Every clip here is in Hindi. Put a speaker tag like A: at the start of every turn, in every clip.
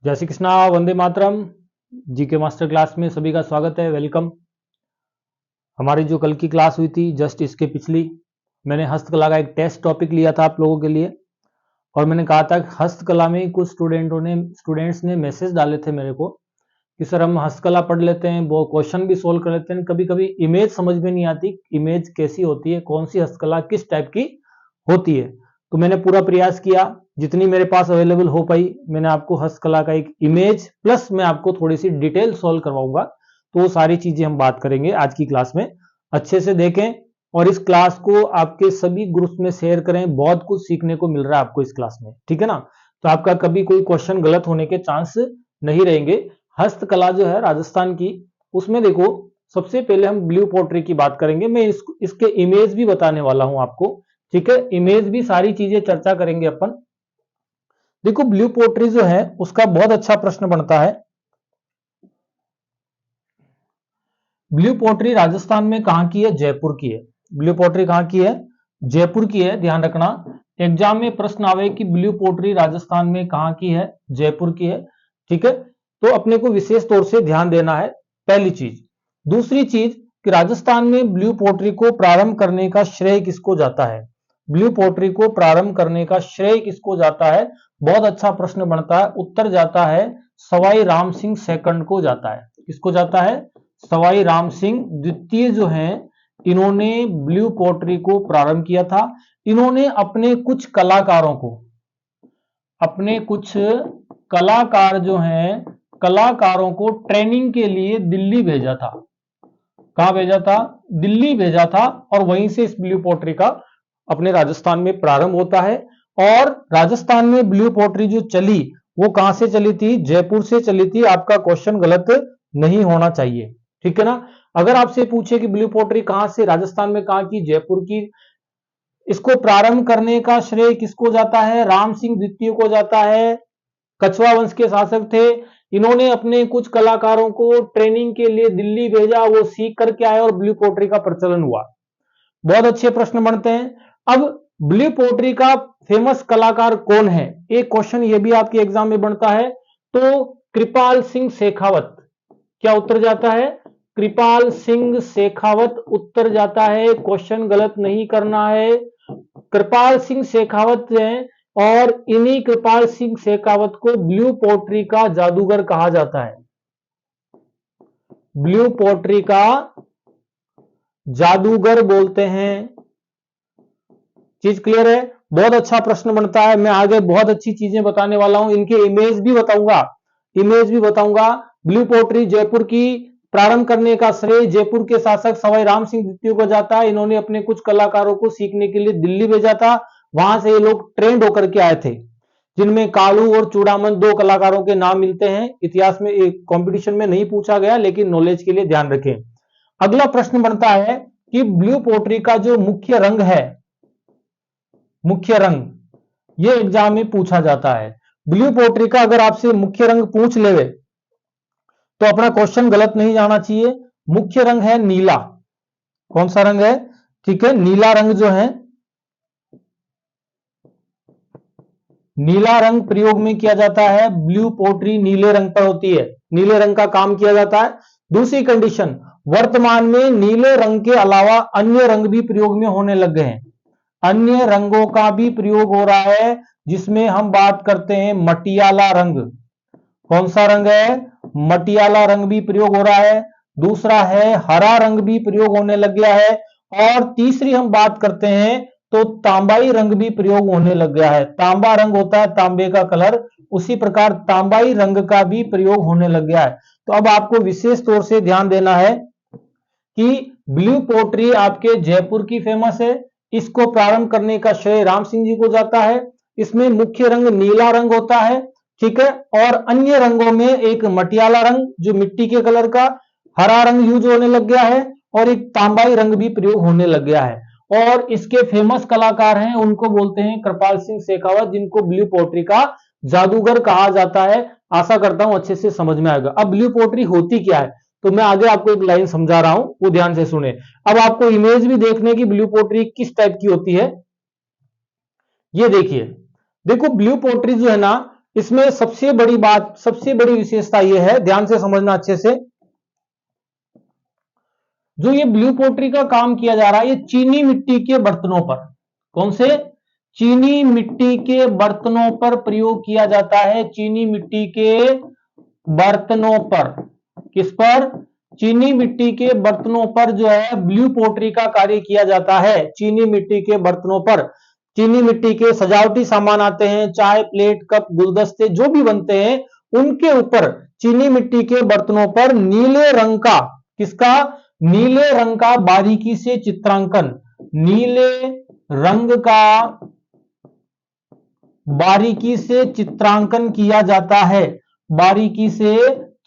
A: जय Shri Krishna, Vande Mataram. GK master class में सभी का स्वागत है, वेलकम। हमारी जो कल की क्लास हुई थी जस्ट इसके पिछली, मैंने हस्तकला का एक टेस्ट टॉपिक लिया था आप लोगों के लिए और मैंने कहा था कि हस्तकला में कुछ स्टूडेंट्स ने मैसेज डाले थे मेरे को कि सर हम हस्तकला पढ़ लेते हैं, वो क्वेश्चन भी सोल्व कर लेते हैं, कभी कभी इमेज समझ में नहीं आती, इमेज कैसी होती है, कौन सी हस्तकला किस टाइप की होती है। तो मैंने पूरा प्रयास किया, जितनी मेरे पास अवेलेबल हो पाई मैंने आपको हस्तकला का एक इमेज प्लस मैं आपको थोड़ी सी डिटेल सॉल्व करवाऊंगा। तो वो सारी चीजें हम बात करेंगे आज की क्लास में। अच्छे से देखें और इस क्लास को आपके सभी ग्रुप्स में शेयर करें, बहुत कुछ सीखने को मिल रहा है आपको इस क्लास में, ठीक है ना। तो आपका कभी कोई क्वेश्चन गलत होने के चांस नहीं रहेंगे। हस्तकला जो है राजस्थान की, उसमें देखो सबसे पहले हम ब्लू पोट्री की बात करेंगे। मैं इसके इमेज भी बताने वाला हूं आपको, ठीक है। इमेज भी सारी चीजें चर्चा करेंगे अपन। देखो ब्लू पोट्री जो है उसका बहुत अच्छा प्रश्न बनता है। ब्लू पोट्री राजस्थान में कहां की है? जयपुर की है। ब्लू पोट्री कहां की है? जयपुर की है, ध्यान रखना। एग्जाम में प्रश्न आवे कि ब्लू पोट्री राजस्थान में कहां की है? जयपुर की है, ठीक है। तो अपने को विशेष तौर से ध्यान देना है, पहली चीज। दूसरी चीज कि राजस्थान में ब्लू पोट्री को प्रारंभ करने का श्रेय किसको जाता है? ब्लू पोट्री को प्रारंभ करने का श्रेय किसको जाता है? बहुत अच्छा प्रश्न बनता है। उत्तर जाता है सवाई राम सिंह सेकंड को जाता है। किसको जाता है? सवाई राम सिंह द्वितीय जो हैं, इन्होंने ब्लू पोट्री को प्रारंभ किया था। इन्होंने अपने कुछ कलाकार जो हैं, कलाकारों को ट्रेनिंग के लिए दिल्ली भेजा था। कहां भेजा था? दिल्ली भेजा था। और वहीं से इस ब्लू पोट्री का अपने राजस्थान में प्रारंभ होता है। और राजस्थान में ब्लू पोट्री जो चली वो कहां से चली थी? जयपुर से चली थी। आपका क्वेश्चन गलत नहीं होना चाहिए, ठीक है ना। अगर आपसे पूछे कि ब्लू पोट्री कहां से, राजस्थान में कहां की? जयपुर की। इसको प्रारंभ करने का श्रेय किसको जाता है? राम सिंह द्वितीय को जाता है। कछवा वंश के शासक थे। इन्होंने अपने कुछ कलाकारों को ट्रेनिंग के लिए दिल्ली भेजा, वो सीख करके आए और ब्लू पोट्री का प्रचलन हुआ। बहुत अच्छे प्रश्न बनते हैं। अब ब्लू पोट्री का फेमस कलाकार कौन है? एक क्वेश्चन ये भी आपके एग्जाम में बनता है। तो कृपाल सिंह शेखावत। क्या उत्तर जाता है? कृपाल सिंह शेखावत उत्तर जाता है। क्वेश्चन गलत नहीं करना है। कृपाल सिंह शेखावत हैं और इन्हीं कृपाल सिंह शेखावत को ब्लू पोट्री का जादूगर कहा जाता है। ब्लू पोट्री का जादूगर बोलते हैं। चीज क्लियर है? बहुत अच्छा प्रश्न बनता है। मैं आगे बहुत अच्छी चीजें बताने वाला हूं, इनके इमेज भी बताऊंगा। ब्लू पोट्री जयपुर की, प्रारंभ करने का श्रेय जयपुर के शासक सवाई राम सिंह द्वितीय को जाता है। इन्होंने अपने कुछ कलाकारों को सीखने के लिए दिल्ली भेजा था। वहां से ये लोग ट्रेंड होकर के आए थे, जिनमें कालू और चूड़ामन दो कलाकारों के नाम मिलते हैं। इतिहास में एक कंपटीशन में नहीं पूछा गया, लेकिन नॉलेज के लिए ध्यान रखें। अगला प्रश्न बनता है कि ब्लू पोट्री का जो मुख्य रंग है, मुख्य रंग, ये एग्जाम में पूछा जाता है। ब्लू पोट्री का अगर आपसे मुख्य रंग पूछ लेवे तो अपना क्वेश्चन गलत नहीं जाना चाहिए। मुख्य रंग है नीला। कौन सा रंग है? ठीक है, नीला रंग जो है, नीला रंग प्रयोग में किया जाता है। ब्लू पोट्री नीले रंग पर होती है, नीले रंग का काम किया जाता है। दूसरी कंडीशन, वर्तमान में नीले रंग के अलावा अन्य रंग भी प्रयोग में होने लग गए हैं। अन्य रंगों का भी प्रयोग हो रहा है, जिसमें हम बात करते हैं मटियाला रंग। कौन सा रंग है? मटियाला रंग भी प्रयोग हो रहा है। दूसरा है हरा रंग भी प्रयोग होने लग गया है। और तीसरी हम बात करते हैं तो तांबाई रंग भी प्रयोग होने लग गया है। तांबा रंग होता है तांबे का कलर, उसी प्रकार तांबाई रंग का भी प्रयोग होने लग गया है। तो अब आपको विशेष तौर से ध्यान देना है कि ब्लू पोट्री आपके जयपुर की फेमस है। इसको प्रारंभ करने का श्रेय राम सिंह जी को जाता है। इसमें मुख्य रंग नीला रंग होता है, ठीक है। और अन्य रंगों में एक मटियाला रंग जो मिट्टी के कलर का, हरा रंग यूज होने लग गया है और एक तांबाई रंग भी प्रयोग होने लग गया है। और इसके फेमस कलाकार हैं, उनको बोलते हैं कृपाल सिंह शेखावत, जिनको ब्लू पोट्री का जादूगर कहा जाता है। आशा करता हूं अच्छे से समझ में आएगा। अब ब्लू पोट्री होती क्या है, तो मैं आगे आपको एक लाइन समझा रहा हूं, वो ध्यान से सुने। अब आपको इमेज भी देखने की ब्लू पोट्री किस टाइप की होती है, ये देखिए। देखो ब्लू पोट्री जो है ना, इसमें सबसे बड़ी बात, सबसे बड़ी विशेषता यह है, ध्यान से समझना अच्छे से, जो ये ब्लू पोट्री का काम किया जा रहा है, ये चीनी मिट्टी के बर्तनों पर, कौन से, चीनी मिट्टी के बर्तनों पर प्रयोग किया जाता है। चीनी मिट्टी के बर्तनों पर, किस पर, चीनी मिट्टी के बर्तनों पर जो है ब्लू पोट्री का कार्य किया जाता है। चीनी मिट्टी के बर्तनों पर चीनी मिट्टी के सजावटी सामान आते हैं, चाय, प्लेट, कप, गुलदस्ते जो भी बनते हैं, उनके ऊपर चीनी मिट्टी के बर्तनों पर नीले रंग का, किसका, नीले रंग का बारीकी से चित्रांकन, नीले रंग का बारीकी से चित्रांकन किया जाता है, बारीकी से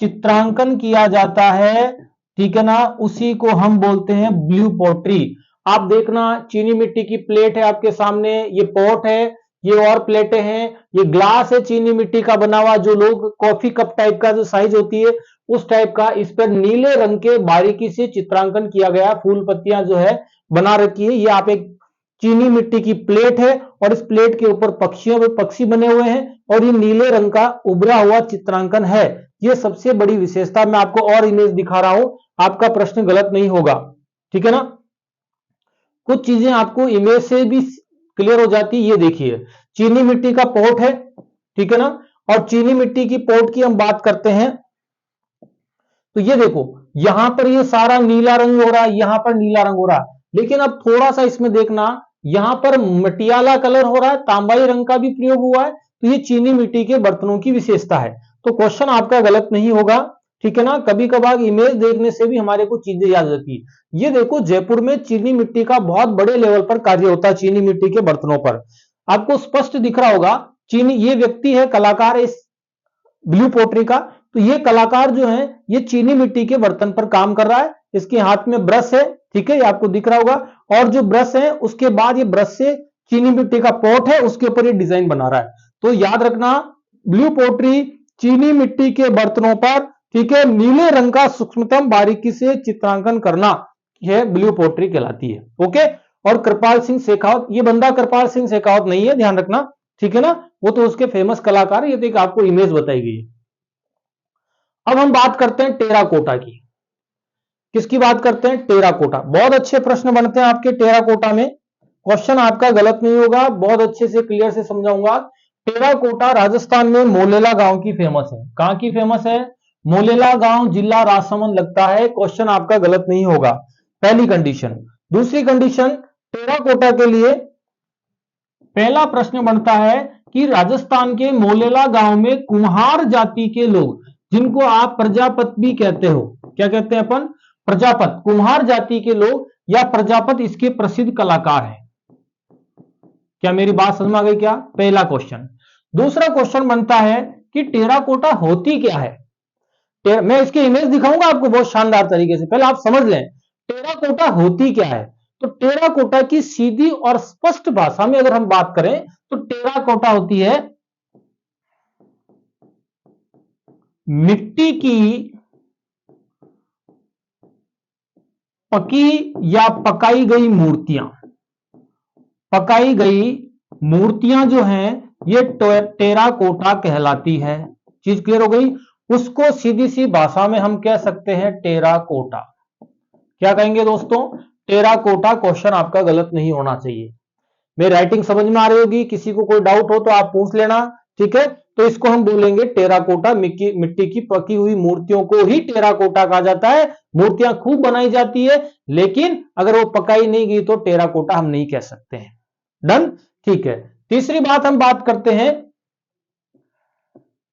A: चित्रांकन किया जाता है, ठीक है ना, उसी को हम बोलते हैं ब्लू पोट्री। आप देखना, चीनी मिट्टी की प्लेट है आपके सामने, ये पॉट है, ये और प्लेटें हैं, ये ग्लास है चीनी मिट्टी का बना हुआ, जो लोग कॉफी कप टाइप का जो साइज होती है उस टाइप का, इस पर नीले रंग के बारीकी से चित्रांकन किया गया, फूल पत्तियां जो है बना रखी है। ये आप एक चीनी मिट्टी की प्लेट है और इस प्लेट के ऊपर पक्षी बने हुए हैं और ये नीले रंग का उभरा हुआ चित्रांकन है। ये सबसे बड़ी विशेषता। मैं आपको और इमेज दिखा रहा हूं, आपका प्रश्न गलत नहीं होगा, ठीक है ना। कुछ चीजें आपको इमेज से भी क्लियर हो जाती है। ये देखिए, चीनी मिट्टी का पॉट है, ठीक है ना, और चीनी मिट्टी की पॉट की हम बात करते हैं तो ये देखो, यहां पर ये सारा नीला रंग हो रहा है, यहां पर नीला रंग हो रहा है, लेकिन अब थोड़ा सा इसमें देखना, यहां पर मटियाला कलर हो रहा है, तांबाई रंग का भी प्रयोग हुआ है, तो ये चीनी मिट्टी के बर्तनों की विशेषता है। तो क्वेश्चन आपका गलत नहीं होगा, ठीक है ना। कभी कभार इमेज देखने से भी हमारे को चीजें याद रहती है। ये देखो, जयपुर में चीनी मिट्टी का बहुत बड़े लेवल पर कार्य होता है, चीनी मिट्टी के बर्तनों पर। आपको स्पष्ट दिख रहा होगा, चीनी, ये व्यक्ति है कलाकार इस ब्लू पोट्री का, तो ये कलाकार जो है ये चीनी मिट्टी के बर्तन पर काम कर रहा है। इसके हाथ में ब्रश है, ठीक है, ये आपको दिख रहा होगा, और जो ब्रश है उसके बाद ये ब्रश से चीनी मिट्टी का पॉट है उसके ऊपर ये डिजाइन बना रहा है। तो याद रखना, ब्लू पोट्री चीनी मिट्टी के बर्तनों पर, ठीक है, नीले रंग का सूक्ष्मतम बारीकी से चित्रांकन करना, यह ब्लू पोट्री कहलाती है। ओके। और कृपाल सिंह शेखावत, ये बंदा कृपाल सिंह शेखावत नहीं है, ध्यान रखना, ठीक है ना, वो तो उसके फेमस कलाकार है। ये तो एक आपको इमेज बताई गई है। अब हम बात करते हैं टेराकोटा की। किसकी बात करते हैं, टेराकोटा। बहुत अच्छे प्रश्न बनते हैं आपके टेराकोटा में, क्वेश्चन आपका गलत नहीं होगा, बहुत अच्छे से क्लियर से समझाऊंगा। टेराकोटा राजस्थान में मोलेला गांव की फेमस है। कहां की फेमस है, मोलेला गांव, जिला राजसमंद लगता है। क्वेश्चन आपका गलत नहीं होगा, पहली कंडीशन। दूसरी कंडीशन, टेराकोटा के लिए पहला प्रश्न बनता है कि राजस्थान के मोलेला गांव में कुम्हार जाति के लोग, जिनको आप प्रजापत भी कहते हो, क्या कहते हैं अपन, प्रजापत, कुम्हार जाति के लोग या प्रजापत इसके प्रसिद्ध कलाकार हैं। क्या मेरी बात समझ में आ गई क्या, पहला क्वेश्चन। दूसरा क्वेश्चन बनता है कि टेराकोटा होती क्या है। मैं इसकी इमेज दिखाऊंगा आपको बहुत शानदार तरीके से, पहले आप समझ लें टेराकोटा होती क्या है। तो टेराकोटा की सीधी और स्पष्ट भाषा में अगर हम बात करें तो टेराकोटा होती है मिट्टी की पकी या पकाई गई मूर्तियां। पकाई गई मूर्तियां जो हैं ये टेराकोटा कहलाती है। चीज क्लियर हो गई। उसको सीधी सी भाषा में हम कह सकते हैं टेराकोटा। क्या कहेंगे दोस्तों, टेराकोटा। क्वेश्चन आपका गलत नहीं होना चाहिए। मेरी राइटिंग समझ में आ रही होगी, किसी को कोई डाउट हो तो आप पूछ लेना, ठीक है। तो इसको हम बोलेंगे टेराकोटा। मिट्टी की पकी हुई मूर्तियों को ही टेराकोटा कहा जाता है। मूर्तियां खूब बनाई जाती है, लेकिन अगर वो पकाई नहीं गई तो टेराकोटा हम नहीं कह सकते हैं। डन, ठीक है। तीसरी बात हम बात करते हैं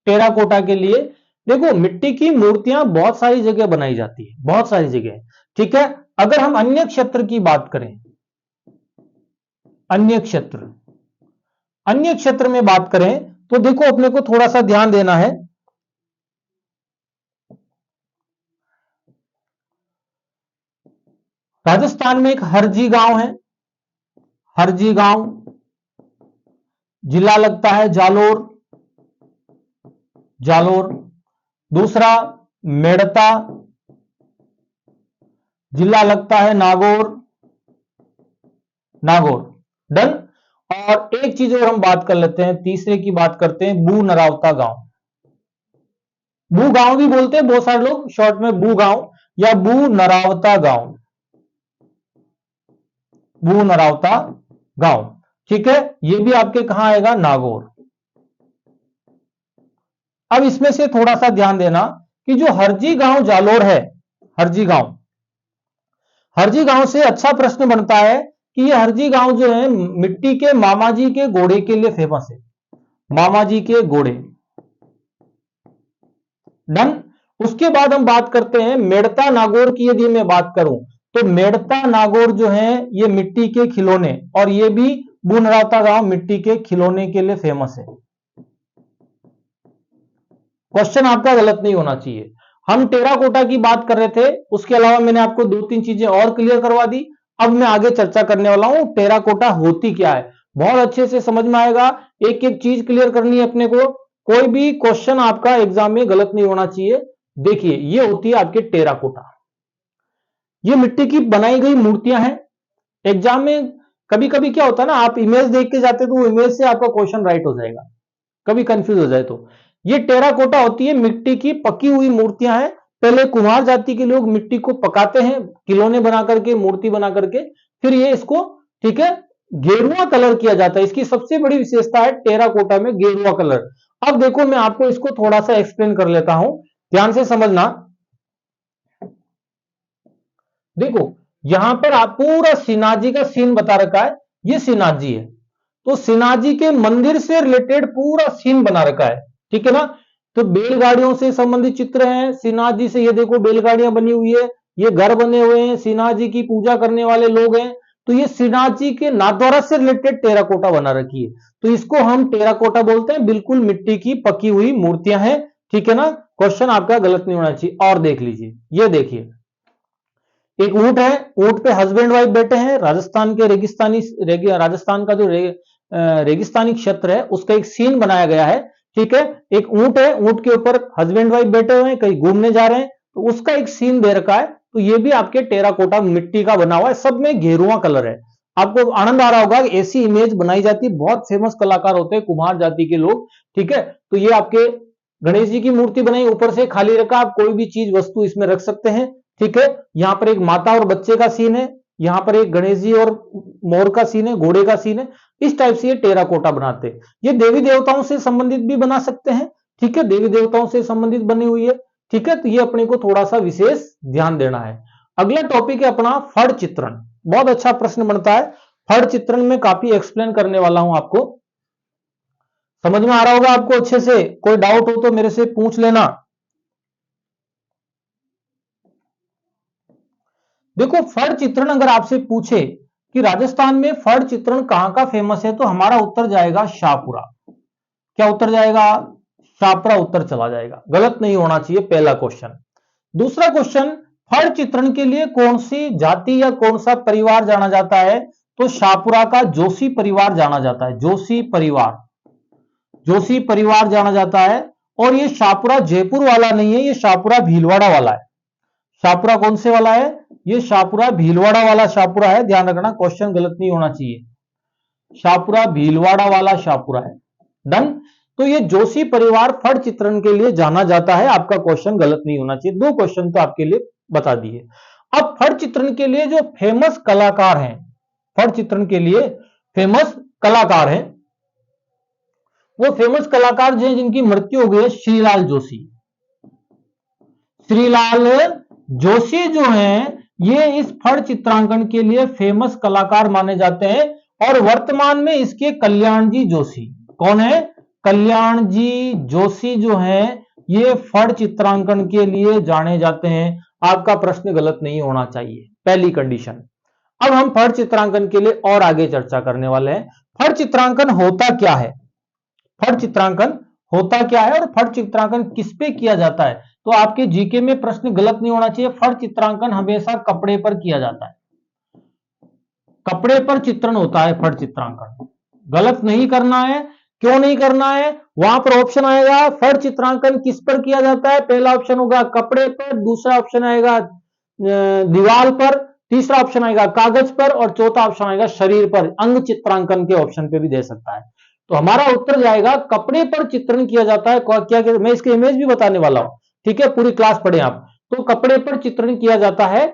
A: टेराकोटा के लिए। देखो, मिट्टी की मूर्तियां बहुत सारी जगह बनाई जाती है, बहुत सारी जगह, ठीक है। अगर हम अन्य क्षेत्र की बात करें, अन्य क्षेत्र में बात करें तो देखो अपने को थोड़ा सा ध्यान देना है। राजस्थान में एक हरजी गांव है, हरजी गांव, जिला लगता है जालोर, जालोर। दूसरा मेड़ता, जिला लगता है नागौर, नागौर। डन। और एक चीज और हम बात कर लेते हैं, तीसरे की बात करते हैं, बू नरावता गांव। बू गांव भी बोलते हैं बहुत सारे लोग, शॉर्ट में बू गांव या बू नरावता गांव, बू नरावता गांव। ठीक है, ये भी आपके कहां आएगा, नागौर। अब इसमें से थोड़ा सा ध्यान देना कि जो हरजी गांव जालोर है, हरजी गांव, हरजी गांव से अच्छा प्रश्न बनता है कि ये हरजी गांव जो है मिट्टी के मामाजी के घोड़े के लिए फेमस है, मामाजी के घोड़े। डन। उसके बाद हम बात करते हैं मेड़ता नागौर की। यदि मैं बात करूं तो मेड़ता नागौर जो है ये मिट्टी के खिलौने, और ये भी बुनरावता गांव मिट्टी के खिलौने के लिए फेमस है। क्वेश्चन आपका गलत नहीं होना चाहिए। हम टेराकोटा की बात कर रहे थे, उसके अलावा मैंने आपको 2-3 चीजें और क्लियर करवा दी। अब मैं आगे चर्चा करने वाला हूं टेराकोटा होती क्या है, बहुत अच्छे से समझ में आएगा। एक एक चीज क्लियर करनी है अपने को, कोई भी क्वेश्चन आपका एग्जाम में गलत नहीं होना चाहिए। देखिए, ये होती है आपके टेराकोटा, ये मिट्टी की बनाई गई मूर्तियां हैं। एग्जाम में कभी कभी क्या होता है ना, आप इमेज देख के जाते तो वो इमेज से आपका क्वेश्चन राइट हो जाएगा, कभी कंफ्यूज हो जाए तो। ये टेराकोटा होती है, मिट्टी की पकी हुई मूर्तियां हैं। पहले कुम्हार जाति के लोग मिट्टी को पकाते हैं, खिलौने बना करके, मूर्ति बना करके, फिर ये इसको, ठीक है, गेरुआ कलर किया जाता है। इसकी सबसे बड़ी विशेषता है टेराकोटा में गेरुआ कलर। अब देखो, मैं आपको इसको थोड़ा सा एक्सप्लेन कर लेता हूं, ध्यान से समझना। देखो, यहां पर आप पूरा श्रीनाथ जी का सीन बता रखा है, ये श्रीनाथ जी है, तो श्रीनाथ जी के मंदिर से रिलेटेड पूरा सीन बना रखा है, ठीक है ना। तो बेलगाड़ियों से संबंधित चित्र हैं श्रीनाथ जी से, ये देखो बेलगाड़ियां बनी हुई है, ये घर बने हुए हैं, श्रीनाथ जी की पूजा करने वाले लोग हैं। तो ये श्रीनाथ जी के नाथद्वारा से रिलेटेड टेराकोटा बना रखी है, तो इसको हम टेराकोटा बोलते हैं। बिल्कुल मिट्टी की पकी हुई मूर्तियां हैं, ठीक है ना। क्वेश्चन आपका गलत नहीं होना चाहिए। और देख लीजिए, ये देखिए, एक ऊंट है, ऊंट पे हस्बैंड वाइफ बैठे हैं। राजस्थान के राजस्थान का जो रेगिस्तानी क्षेत्र है उसका एक सीन बनाया गया है, ठीक है। एक ऊंट है, ऊंट के ऊपर हस्बैंड वाइफ बैठे हुए हैं, कहीं घूमने जा रहे हैं, तो उसका एक सीन दे रखा है। तो ये भी आपके टेराकोटा मिट्टी का बना हुआ है, सब में गेरुआ कलर है। आपको आनंद आ रहा होगा कि ऐसी इमेज बनाई जाती है, बहुत फेमस कलाकार होते हैं कुम्हार जाति के लोग, ठीक है। तो ये आपके गणेश जी की मूर्ति बनाई, ऊपर से खाली रखा, आप कोई भी चीज वस्तु इसमें रख सकते हैं, ठीक है। यहां पर एक माता और बच्चे का सीन है, यहां पर एक गणेश जी और मोर का सीन है, घोड़े का सीन है। इस टाइप से ये टेराकोटा बनाते हैं। ये देवी देवताओं से संबंधित भी बना सकते हैं, ठीक है, देवी देवताओं से संबंधित बनी हुई है, ठीक है। तो ये अपने को थोड़ा सा विशेष ध्यान देना है। अगला टॉपिक है अपना फड़ चित्रण। बहुत अच्छा प्रश्न बनता है, फड़ चित्रण में काफी एक्सप्लेन करने वाला हूं आपको। समझ में आ रहा होगा आपको अच्छे से, कोई डाउट हो तो मेरे से पूछ लेना। देखो, फड़ चित्रण अगर आपसे पूछे कि राजस्थान में फड़ चित्रण कहां का फेमस है, तो हमारा उत्तर जाएगा शाहपुरा। क्या उत्तर जाएगा? शाहपुरा उत्तर चला जाएगा, गलत नहीं होना चाहिए पहला क्वेश्चन। दूसरा क्वेश्चन, फड़ चित्रण के लिए कौन सी जाति या कौन सा परिवार जाना जाता है, तो शाहपुरा का जोशी परिवार जाना जाता है, जोशी परिवार, जोशी परिवार जाना जाता है। और ये शाहपुरा जयपुर वाला नहीं है, ये शाहपुरा भीलवाड़ा वाला है। शाहपुरा कौन से वाला है? ये शाहपुरा भीलवाड़ा वाला शाहपुरा है, ध्यान रखना, क्वेश्चन गलत नहीं होना चाहिए। शाहपुरा भीलवाड़ा वाला शाहपुरा है। डन। तो ये जोशी परिवार फड़ चित्रण के लिए जाना जाता है, आपका क्वेश्चन गलत नहीं होना चाहिए। 2 क्वेश्चन तो आपके लिए बता दिए। अब फड़ चित्रण के लिए जो फेमस कलाकार हैं, फड़ चित्रण के लिए फेमस कलाकार हैं, वो फेमस कलाकार जो है जिनकी मृत्यु हो गई है, श्रीलाल जोशी। श्रीलाल जोशी जो हैं, ये इस फड़ चित्रांकन के लिए फेमस कलाकार माने जाते हैं। और वर्तमान में इसके कल्याण जी जोशी, कौन है? कल्याण जी जोशी जो हैं, ये फड़ चित्रांकन के लिए जाने जाते हैं। आपका प्रश्न गलत नहीं होना चाहिए, पहली कंडीशन। अब हम फड़ चित्रांकन के लिए और आगे चर्चा करने वाले हैं। फड़ चित्रांकन होता क्या है? फड़ चित्रांकन होता क्या है और फड़ चित्रांकन किस पे किया जाता है? तो आपके जीके में प्रश्न गलत नहीं होना चाहिए। फड़ चित्रांकन हमेशा कपड़े पर किया जाता है, कपड़े पर चित्रण होता है फड़ चित्रांकन। गलत नहीं करना है। क्यों नहीं करना है? वहां पर ऑप्शन आएगा, फड़ चित्रांकन किस पर किया जाता है, पहला ऑप्शन होगा कपड़े पर, दूसरा ऑप्शन आएगा दीवार पर, तीसरा ऑप्शन आएगा कागज पर, और चौथा ऑप्शन आएगा शरीर पर, अंग चित्रांकन के ऑप्शन पे भी दे सकता है। तो हमारा उत्तर जाएगा कपड़े पर चित्रण किया जाता है। क्या मैं इसके इमेज भी बताने वाला हूं, ठीक है, पूरी क्लास पढ़े आप। तो कपड़े पर चित्रण किया जाता है,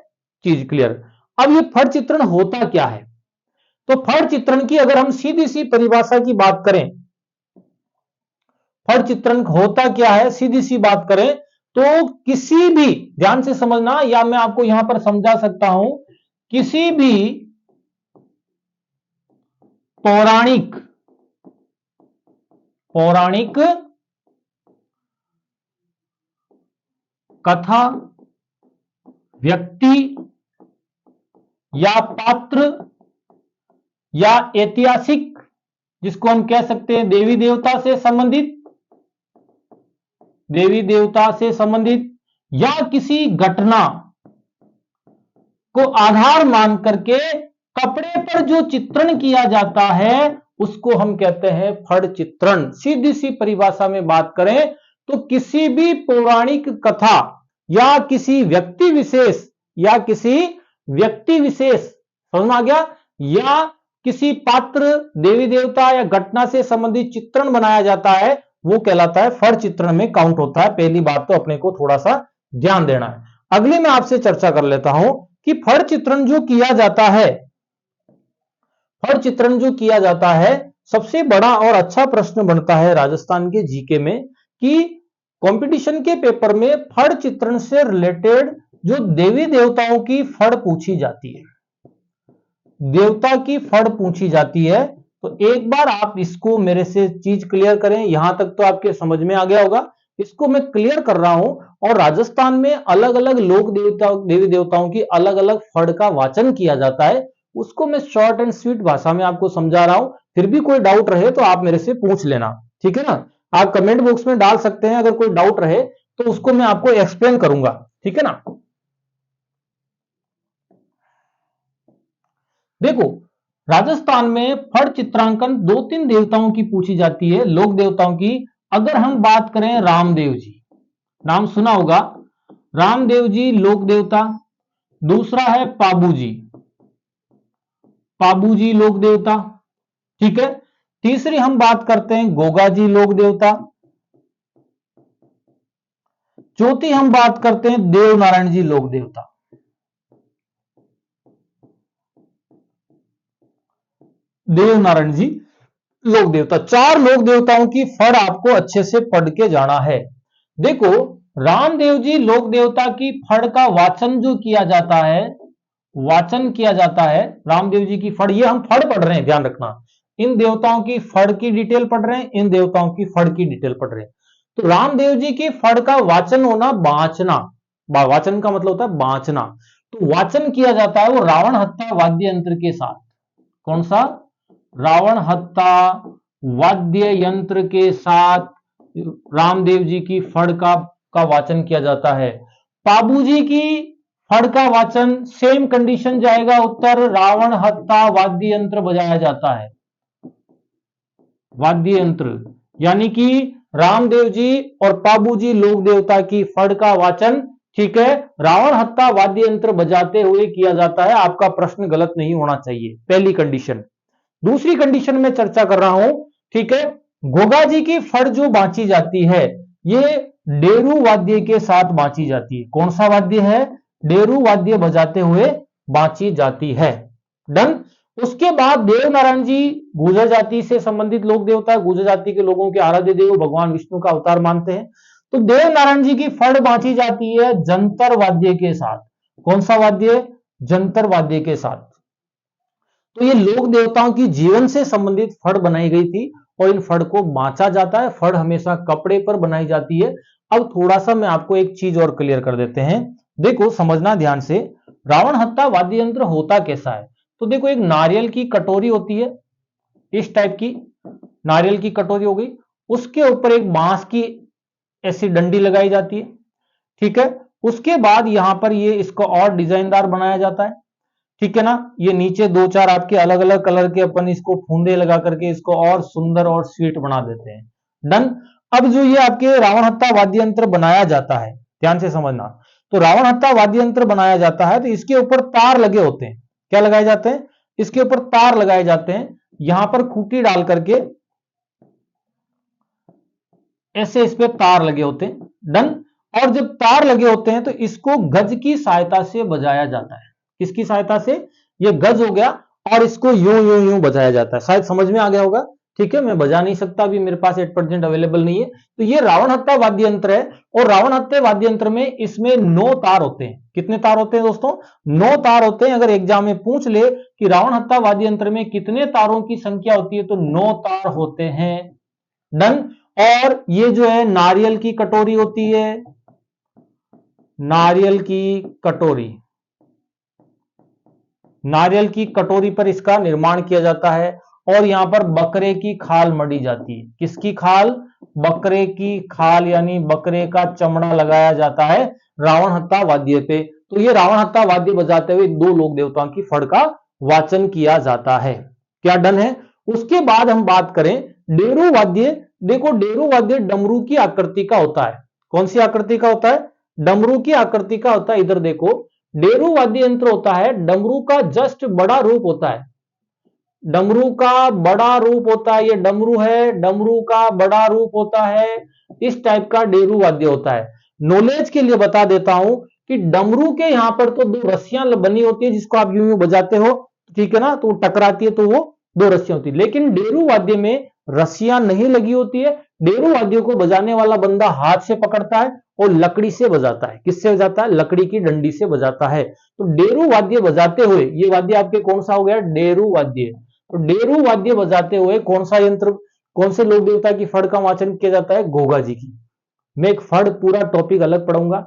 A: चीज क्लियर। अब ये फड़ चित्रण होता क्या है? तो फड़ चित्रण की अगर हम सीधी सी परिभाषा की बात करें, फड़ चित्रण होता क्या है, सीधी सी बात करें तो किसी भी, ध्यान से समझना, या मैं आपको यहां पर समझा सकता हूं, किसी भी पौराणिक कथा, व्यक्ति या पात्र या ऐतिहासिक, जिसको हम कह सकते हैं देवी देवता से संबंधित, या किसी घटना को आधार मान करके कपड़े पर जो चित्रण किया जाता है उसको हम कहते हैं फड़ चित्रण। सीधी सी परिभाषा में बात करें तो किसी भी पौराणिक कथा या किसी व्यक्ति विशेष समझ में आ गया, या किसी पात्र, देवी देवता या घटना से संबंधित चित्रण बनाया जाता है, वो कहलाता है फड़ चित्रण में काउंट होता है। पहली बात तो अपने को थोड़ा सा ध्यान देना है। अगली मैं आपसे चर्चा कर लेता हूं कि फड़ चित्रण जो किया जाता है, सबसे बड़ा और अच्छा प्रश्न बनता है राजस्थान के जीके में कि कंपटीशन के पेपर में फड़ चित्रण से रिलेटेड जो देवी देवताओं की फड़ पूछी जाती है, देवता की फड़ पूछी जाती है, तो एक बार आप इसको मेरे से चीज क्लियर करें। यहां तक तो आपके समझ में आ गया होगा, इसको मैं क्लियर कर रहा हूं। और राजस्थान में अलग अलग लोक देवी देवताओं की अलग अलग फड़ का वाचन किया जाता है, उसको मैं शॉर्ट एंड स्वीट भाषा में आपको समझा रहा हूं। फिर भी कोई डाउट रहे तो आप मेरे से पूछ लेना, ठीक है ना। आप कमेंट बॉक्स में डाल सकते हैं, अगर कोई डाउट रहे तो उसको मैं आपको एक्सप्लेन करूंगा, ठीक है ना। देखो, राजस्थान में फड़ चित्रांकन 2-3 देवताओं की पूछी जाती है, लोक देवताओं की। अगर हम बात करें रामदेव जी, नाम सुना होगा, रामदेव जी लोक देवता। दूसरा है पाबू जी लोक देवता, ठीक है। तीसरी हम बात करते हैं गोगा जी लोक देवता। चौथी हम बात करते हैं देव नारायण जी लोक देवता। देव नारायण जी लोक देवता, 4 लोक देवताओं की फड़ आपको अच्छे से पढ़ के जाना है। देखो, रामदेव जी लोक देवता की फड़ का वाचन जो किया जाता है, रामदेव जी की फड़, ये हम फड़ पढ़ रहे हैं, ध्यान रखना, इन देवताओं की फड़ की डिटेल पढ़ रहे हैं, इन देवताओं की फड़ की डिटेल पढ़ रहे हैं। तो रामदेव जी की फड़ का वाचन होना बांचना, वाचन का मतलब होता है बांचना। तो वाचन किया जाता है वो रावण हत्ता वाद्य यंत्र के साथ। कौन सा? रावण हत्ता वाद्य यंत्र के साथ रामदेव जी की फड़ का वाचन किया जाता है। पाबू जी की फड़ का वाचन सेम कंडीशन जाएगा उत्तर, रावण हत्ता वाद्य यंत्र बजाया जाता है, वाद्य यंत्र, यानी कि रामदेव जी और पाबू जी लोक देवता की फड़ का वाचन, ठीक है, रावण हत्ता वाद्य यंत्र बजाते हुए किया जाता है। आपका प्रश्न गलत नहीं होना चाहिए, पहली कंडीशन। दूसरी कंडीशन में चर्चा कर रहा हूं, ठीक है, गोगा जी की फड़ जो बांची जाती है, ये डेरू वाद्य के साथ बांची जाती है। कौन सा वाद्य है? डेरू वाद्य बजाते हुए बांची जाती है। डन। उसके बाद देव नारायण जी गुर्जर जाति से संबंधित लोक देवता, गुर्जर जाति के लोगों के आराध्य देव भगवान विष्णु का अवतार मानते हैं। तो देव नारायण जी की फड़ बांची जाती है जंतर वाद्य के साथ। कौन सा वाद्य? जंतर वाद्य के साथ। तो ये लोक देवताओं की जीवन से संबंधित फड़ बनाई गई थी और इन फड़ को बांचा जाता है। फड़ हमेशा कपड़े पर बनाई जाती है। अब थोड़ा सा मैं आपको एक चीज और क्लियर कर देते हैं, देखो समझना ध्यान से। रावण हत्ता वाद्य यंत्र होता कैसा है? तो देखो, एक नारियल की कटोरी होती है, इस टाइप की नारियल की कटोरी हो गई, उसके ऊपर एक बांस की ऐसी डंडी लगाई जाती है, ठीक है। उसके बाद यहां पर ये इसको और डिजाइनदार बनाया जाता है, ठीक है ना। ये नीचे 2-4 आपके अलग अलग कलर के अपन इसको फूंदे लगा करके इसको और सुंदर और स्वीट बना देते हैं। डन। अब जो ये आपके रावण हत्ता वाद्य यंत्र बनाया जाता है, ध्यान से समझना, तो रावण हत्था वाद्य यंत्र बनाया जाता है तो इसके ऊपर तार लगे होते हैं। क्या लगाए जाते हैं? इसके ऊपर तार लगाए जाते हैं, यहां पर खूंटी डाल करके ऐसे इस पे तार लगे होते हैं। डन। और जब तार लगे होते हैं तो इसको गज की सहायता से बजाया जाता है। किसकी सहायता से? ये गज हो गया और इसको यूं यूं यूं बजाया जाता है। शायद समझ में आ गया होगा। ठीक है, मैं बजा नहीं सकता, अभी मेरे पास 8% अवेलेबल नहीं है। तो ये रावण हत्था वाद्य यंत्र है और रावण हत्थे वाद्य यंत्र में इसमें 9 तार होते हैं। कितने तार होते हैं दोस्तों? 9 तार होते हैं। अगर एग्जाम में पूछ ले कि रावण हत्था वाद्य यंत्र में कितने तारों की संख्या होती है तो 9 तार होते हैं। डन। और ये जो है नारियल की कटोरी होती है, नारियल की कटोरी, नारियल की कटोरी पर इसका निर्माण किया जाता है। और यहां पर बकरे की खाल मढ़ी जाती है। किसकी खाल? बकरे की खाल, यानी बकरे का चमड़ा लगाया जाता है रावण हत्था वाद्य पे। तो ये रावण हत्था वाद्य बजाते हुए 2 लोक देवताओं की फड़ का वाचन किया जाता है। क्या डन है? उसके बाद हम बात करें डेरू वाद्य। देखो, डेरू वाद्य डमरू की आकृति का होता है। कौन सी आकृति का होता है? डमरू की आकृति का होता है। इधर देखो, डेरू वाद्य यंत्र होता है, डमरू का जस्ट बड़ा रूप होता है। डमरू का बड़ा रूप होता है, ये डमरू है, डमरू का बड़ा रूप होता है। इस टाइप का डेरू वाद्य होता है। नॉलेज के लिए बता देता हूं कि डमरू के यहां पर तो 2 रस्सियां बनी होती है जिसको आप यूं यूं बजाते हो, ठीक है ना, तो टकराती है तो वो 2 रस्सियां होती है। लेकिन डेरू वाद्य में रस्सियां नहीं लगी होती है। डेरू वाद्य को बजाने वाला बंदा हाथ से पकड़ता है और लकड़ी से बजाता है। किससे बजाता है? लकड़ी की डंडी से बजाता है। तो डेरू वाद्य बजाते हुए, ये वाद्य आपके कौन सा हो गया? डेरू वाद्य। तो डेरू वाद्य बजाते हुए कौन सा यंत्र, कौन से लोक देवता की फड़ का वाचन किया जाता है? घोघा जी की। मैं एक फड़ पूरा टॉपिक अलग पढ़ूंगा,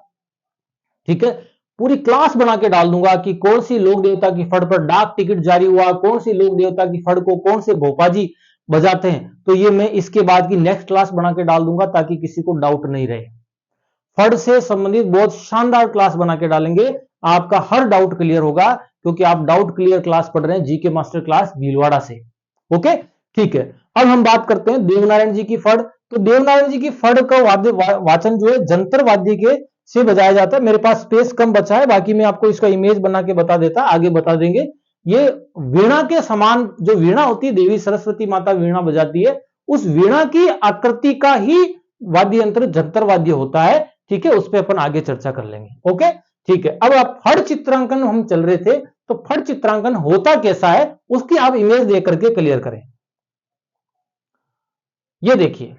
A: ठीक है, पूरी क्लास बना के डाल दूंगा कि कौन सी लोक देवता की फड़ पर डाक टिकट जारी हुआ, कौन सी लोक देवता की फड़ को कौन से भोपा जी बजाते हैं। तो ये मैं इसके बाद की नेक्स्ट क्लास बना के डाल दूंगा ताकि किसी को डाउट नहीं रहे। फड़ से संबंधित बहुत शानदार क्लास बना के डालेंगे, आपका हर डाउट क्लियर होगा, क्योंकि आप डाउट क्लियर क्लास पढ़ रहे हैं जीके मास्टर क्लास भीलवाड़ा से। ओके, ठीक है। अब हम बात करते हैं देवनारायण जी की फड़। तो देवनारायण जी की फड़ का वाचन जो है जंतर वाद्य के से बजाया जाता है। मेरे पास स्पेस कम बचा है, बाकी मैं आपको इसका इमेज बना के बता देता, आगे बता देंगे। ये वीणा के समान जो वीणा होती है, देवी सरस्वती माता वीणा बजाती है, उस वीणा की आकृति का ही वाद्य यंत्र जंतर वाद्य होता है। ठीक है, उस पर अपन आगे चर्चा कर लेंगे। ओके, ठीक है। अब आप फड़ चित्रांकन हम चल रहे थे, तो फड़ चित्रांकन होता कैसा है उसकी आप इमेज दे करके क्लियर करें। ये देखिए,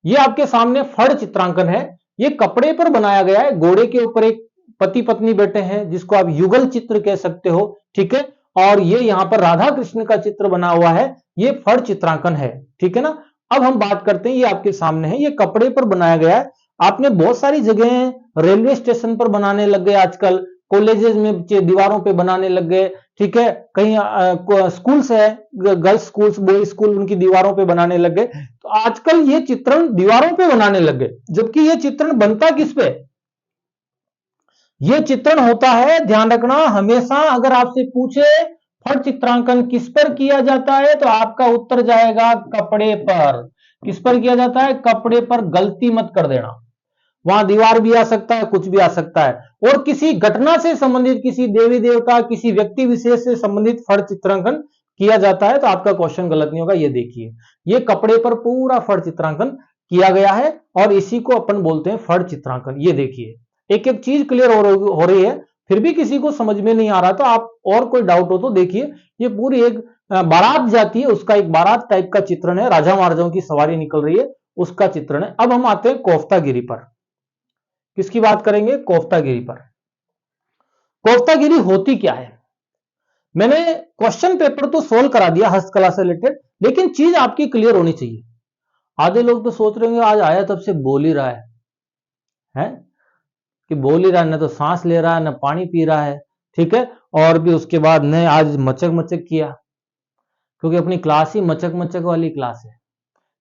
A: ये आपके सामने फड़ चित्रांकन है। ये कपड़े पर बनाया गया है। घोड़े के ऊपर एक पति पत्नी बैठे हैं जिसको आप युगल चित्र कह सकते हो, ठीक है। और ये यहां पर राधा कृष्ण का चित्र बना हुआ है, ये फड़ चित्रांकन है, ठीक है ना। अब हम बात करते हैं, ये आपके सामने है, ये कपड़े पर बनाया गया है। आपने बहुत सारी जगह रेलवे स्टेशन पर बनाने लग गए आजकल, कॉलेजेस में दीवारों पे बनाने लग गए, ठीक है। कहीं स्कूल्स है, गर्ल्स स्कूल्स, बॉयज स्कूल, उनकी दीवारों पे बनाने लग गए। तो आजकल ये चित्रण दीवारों पे बनाने लग गए, जबकि ये चित्रण बनता किस पे? ये चित्रण होता है, ध्यान रखना हमेशा, अगर आपसे पूछे फड़ चित्रांकन किस पर किया जाता है तो आपका उत्तर जाएगा कपड़े पर। किस पर किया जाता है? कपड़े पर। गलती मत कर देना, वहां दीवार भी आ सकता है, कुछ भी आ सकता है। और किसी घटना से संबंधित, किसी देवी देवता, किसी व्यक्ति विशेष से संबंधित फड़ चित्रांकन किया जाता है तो आपका क्वेश्चन गलत नहीं होगा। ये देखिए, ये कपड़े पर पूरा फड़ चित्रांकन किया गया है और इसी को अपन बोलते हैं फड़ चित्रांकन। ये देखिए, एक एक चीज क्लियर हो रही है, फिर भी किसी को समझ में नहीं आ रहा तो आप और कोई डाउट हो तो देखिए, ये पूरी एक बारात जाती है, उसका एक बारात टाइप का चित्रण है, राजा महाराजाओं की सवारी निकल रही है, उसका चित्रण है। अब हम आते हैं कोफ्तागिरी पर। किसकी बात करेंगे? कोफ्तागिरी पर। कोफ्तागिरी होती क्या है? मैंने क्वेश्चन पेपर तो सोल्व करा दिया हस्तकला से रिलेटेड, लेकिन चीज आपकी क्लियर होनी चाहिए। आधे लोग तो सोच रहे होंगे आज आया तब से बोल ही रहा है कि बोल ही रहा है, न तो सांस ले रहा है, न पानी पी रहा है, ठीक है। और भी उसके बाद ने आज मचक मचक किया, क्योंकि अपनी क्लास ही मचक मचक वाली क्लास है,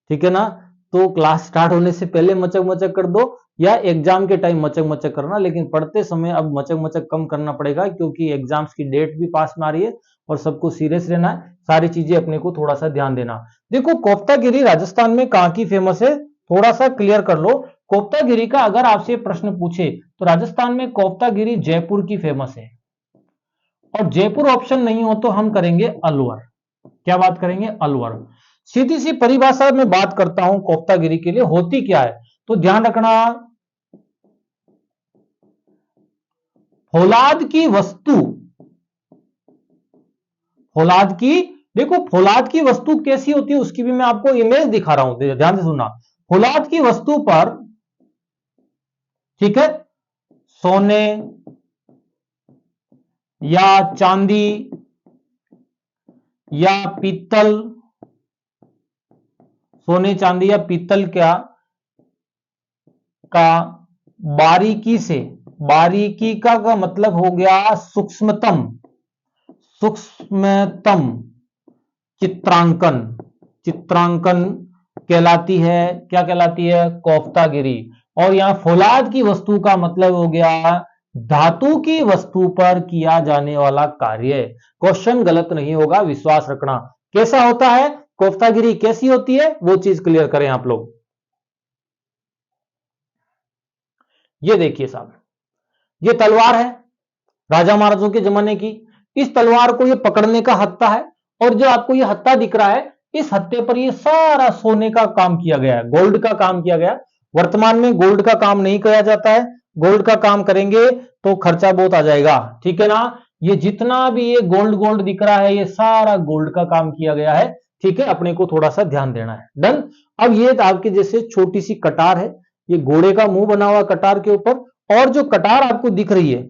A: ठीक है ना। तो क्लास स्टार्ट होने से पहले मचक मचक कर दो या एग्जाम के टाइम मचक मचक करना, लेकिन पढ़ते समय अब मचक मचक कम करना पड़ेगा, क्योंकि एग्जाम्स की डेट भी पास में आ रही है और सबको सीरियस रहना है, सारी चीजें अपने को थोड़ा सा ध्यान देना। देखो, कोफ्तागिरी राजस्थान में कहां की फेमस है, थोड़ा सा क्लियर कर लो। कोफ्तागिरी का अगर आपसे प्रश्न पूछे तो राजस्थान में कोफ्तागिरी जयपुर की फेमस है, और जयपुर ऑप्शन नहीं हो तो हम करेंगे अलवर। क्या बात करेंगे? अलवर। सीधी सी परिभाषा में बात करता हूं कोफ्तागिरी के लिए होती क्या है, तो ध्यान रखना, फौलाद की वस्तु, फौलाद की, देखो फौलाद की वस्तु कैसी होती है उसकी भी मैं आपको इमेज दिखा रहा हूं, ध्यान से सुनना। फौलाद की वस्तु पर, ठीक है, सोने या चांदी या पीतल, सोने चांदी या पीतल का बारीकी से, बारीकी का मतलब हो गया सूक्ष्मतम, सूक्ष्मतम चित्रांकन, चित्रांकन कहलाती है, क्या कहलाती है? कोफ्तागिरी। और यहां फौलाद की वस्तु का मतलब हो गया धातु की वस्तु पर किया जाने वाला कार्य। क्वेश्चन गलत नहीं होगा, विश्वास रखना। कैसा होता है कोफ्तागिरी, कैसी होती है वो चीज क्लियर करें आप लोग। ये देखिए साहब, ये तलवार है राजा महाराजों के जमाने की। इस तलवार को ये पकड़ने का हत्था है, और जो आपको ये हत्था दिख रहा है, इस हत्थे पर ये सारा सोने का काम किया गया है, गोल्ड का काम किया गया। वर्तमान में गोल्ड का काम नहीं किया जाता है, गोल्ड का काम करेंगे तो खर्चा बहुत आ जाएगा, ठीक है ना। ये जितना भी ये गोल्ड गोल्ड दिख रहा है, ये सारा गोल्ड का काम किया गया है, ठीक है। अपने को थोड़ा सा ध्यान देना है, डन। अब ये आपके जैसे छोटी सी कटार है, ये घोड़े का मुंह बना हुआ कटार के ऊपर, और जो कटार आपको दिख रही है,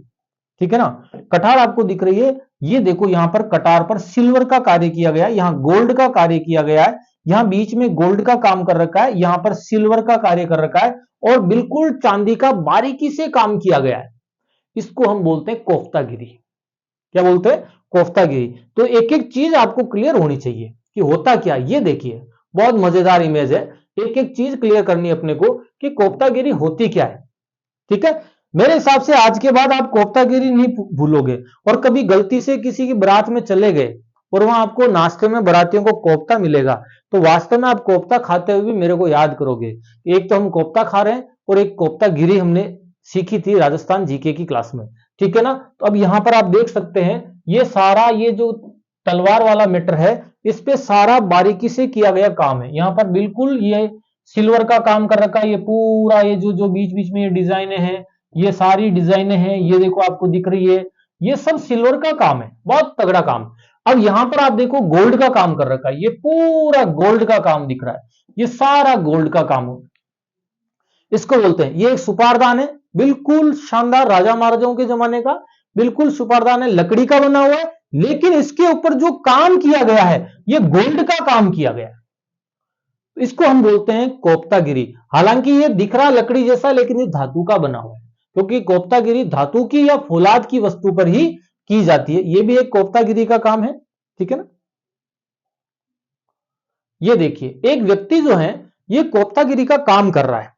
A: ठीक है ना, कटार आपको दिख रही है, ये देखो यहां पर कटार पर सिल्वर का कार्य किया गया है, यहां गोल्ड का कार्य किया गया है, यहां बीच में गोल्ड का काम कर रखा है, यहां पर सिल्वर का कार्य कर रखा है, और बिल्कुल चांदी का बारीकी से काम किया गया है। इसको हम बोलते हैं कोफ्तागिरी। क्या बोलते हैं? कोफ्तागिरी। तो एक एक चीज आपको क्लियर होनी चाहिए कि होता क्या। ये देखिए बहुत मजेदार इमेज है, एक एक चीज क्लियर करनी है अपने को कि कोफ्तागिरी होती क्या है, ठीक है। मेरे हिसाब से आज के बाद आप कोफ्तागिरी नहीं भूलोगे, और कभी गलती से किसी की बारात में चले गए और वहां आपको नाश्ते में बारातियों को कोफ्ता मिलेगा, तो वास्तव में आप कोफ्ता खाते हुए भी मेरे को याद करोगे। एक तो हम कोफ्ता खा रहे हैं, और एक कोफ्तागिरी हमने सीखी थी राजस्थान जीके की क्लास में, ठीक है ना। तो अब यहां पर आप देख सकते हैं, ये सारा ये जो तलवार वाला मैटर है, इस पे सारा बारीकी से किया गया काम है। यहां पर बिल्कुल ये सिल्वर का काम कर रखा है, ये पूरा ये जो जो बीच बीच में ये डिजाइने हैं, ये सारी डिजाइने हैं, ये देखो आपको दिख रही है, ये सब सिल्वर का काम है, बहुत तगड़ा काम। अब यहां पर आप देखो गोल्ड का काम कर रखा है, ये पूरा गोल्ड का काम दिख रहा है, ये सारा गोल्ड का काम हो। इसको बोलते हैं, ये एक सुपारदान है, बिल्कुल शानदार राजा महाराजाओं के जमाने का बिल्कुल सुपारदान है, लकड़ी का बना हुआ है, लेकिन इसके ऊपर जो काम किया गया है ये गोल्ड का काम किया गया है। इसको हम बोलते हैं कोफ्तागिरी। हालांकि ये दिख रहा लकड़ी जैसा, लेकिन ये धातु का बना हुआ है, क्योंकि कोफ्तागिरी धातु की या फौलाद की वस्तु पर ही की जाती है। ये भी एक कोफ्तागिरी का काम है, ठीक है ना। ये देखिए एक व्यक्ति जो है ये कोफ्तागिरी का काम कर रहा है,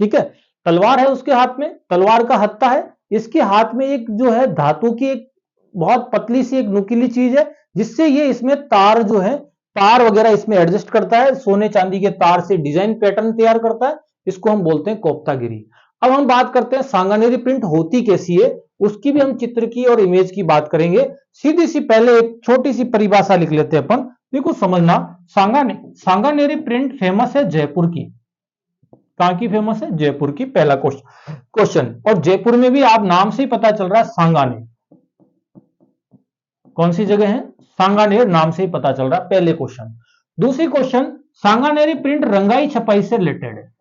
A: ठीक है। तलवार है उसके हाथ में, तलवार का हत्था है, इसके हाथ में एक जो है धातु की एक बहुत पतली सी एक नुकीली चीज है, जिससे ये इसमें तार जो है, तार वगैरह इसमें एडजस्ट करता है, सोने चांदी के तार से डिजाइन पैटर्न तैयार करता है। इसको हम बोलते हैं कोफ्तागिरी। अब हम बात करते हैं सांगानेरी प्रिंट होती कैसी है, उसकी भी हम चित्र की और इमेज की बात करेंगे। सीधी सी पहले एक छोटी सी परिभाषा लिख लेते हैं अपन, देखो समझना। सांगानेरी प्रिंट फेमस है जयपुर की। कहां की फेमस है? जयपुर की। पहला क्वेश्चन, और जयपुर में भी आप नाम से ही पता चल रहा है सांगानेर, कौन सी जगह है? सांगानेर नाम से ही पता चल रहा है, पहले क्वेश्चन। दूसरी क्वेश्चन, सांगानेरी प्रिंट रंगाई छपाई से रिलेटेड है।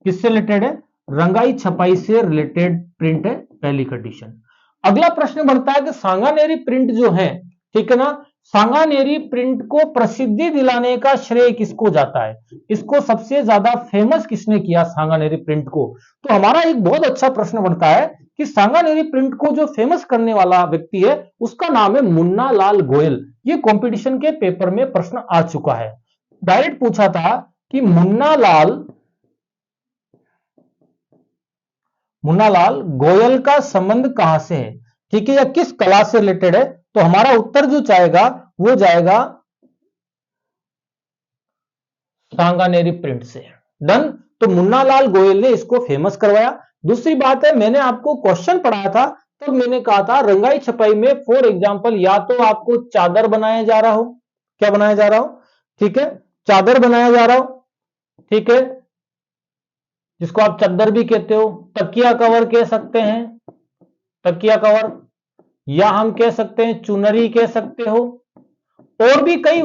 A: किससे रिलेटेड है? रंगाई छपाई से रिलेटेड प्रिंट है, पहली कंडीशन। अगला प्रश्न बढ़ता है कि सांगानेरी प्रिंट जो है, ठीक है ना, सांगानेरी प्रिंट को प्रसिद्धि दिलाने का श्रेय किसको जाता है? इसको सबसे ज्यादा फेमस किसने किया सांगानेरी प्रिंट को? तो हमारा एक बहुत अच्छा प्रश्न बनता है कि सांगानेरी प्रिंट को जो फेमस करने वाला व्यक्ति है उसका नाम है मुन्ना लाल गोयल। ये कंपटीशन के पेपर में प्रश्न आ चुका है, डायरेक्ट पूछा था कि मुन्ना लाल गोयल का संबंध कहां से है, ठीक है, या किस कला से रिलेटेड है? तो हमारा उत्तर जो जाएगा वो जाएगा सांगानेरी प्रिंट से। डन। तो मुन्ना लाल गोयल ने इसको फेमस करवाया। दूसरी बात है, मैंने आपको क्वेश्चन पढ़ाया था तब मैंने कहा था रंगाई छपाई में फॉर एग्जाम्पल या तो आपको चादर बनाया जा रहा हो, क्या बनाया जा रहा हो, ठीक है, चादर बनाया जा रहा हो, ठीक है, जिसको आप चादर भी कहते हो, तकिया कवर कह सकते हैं, तकिया कवर, या हम कह सकते हैं चुनरी कह सकते हो, और भी कई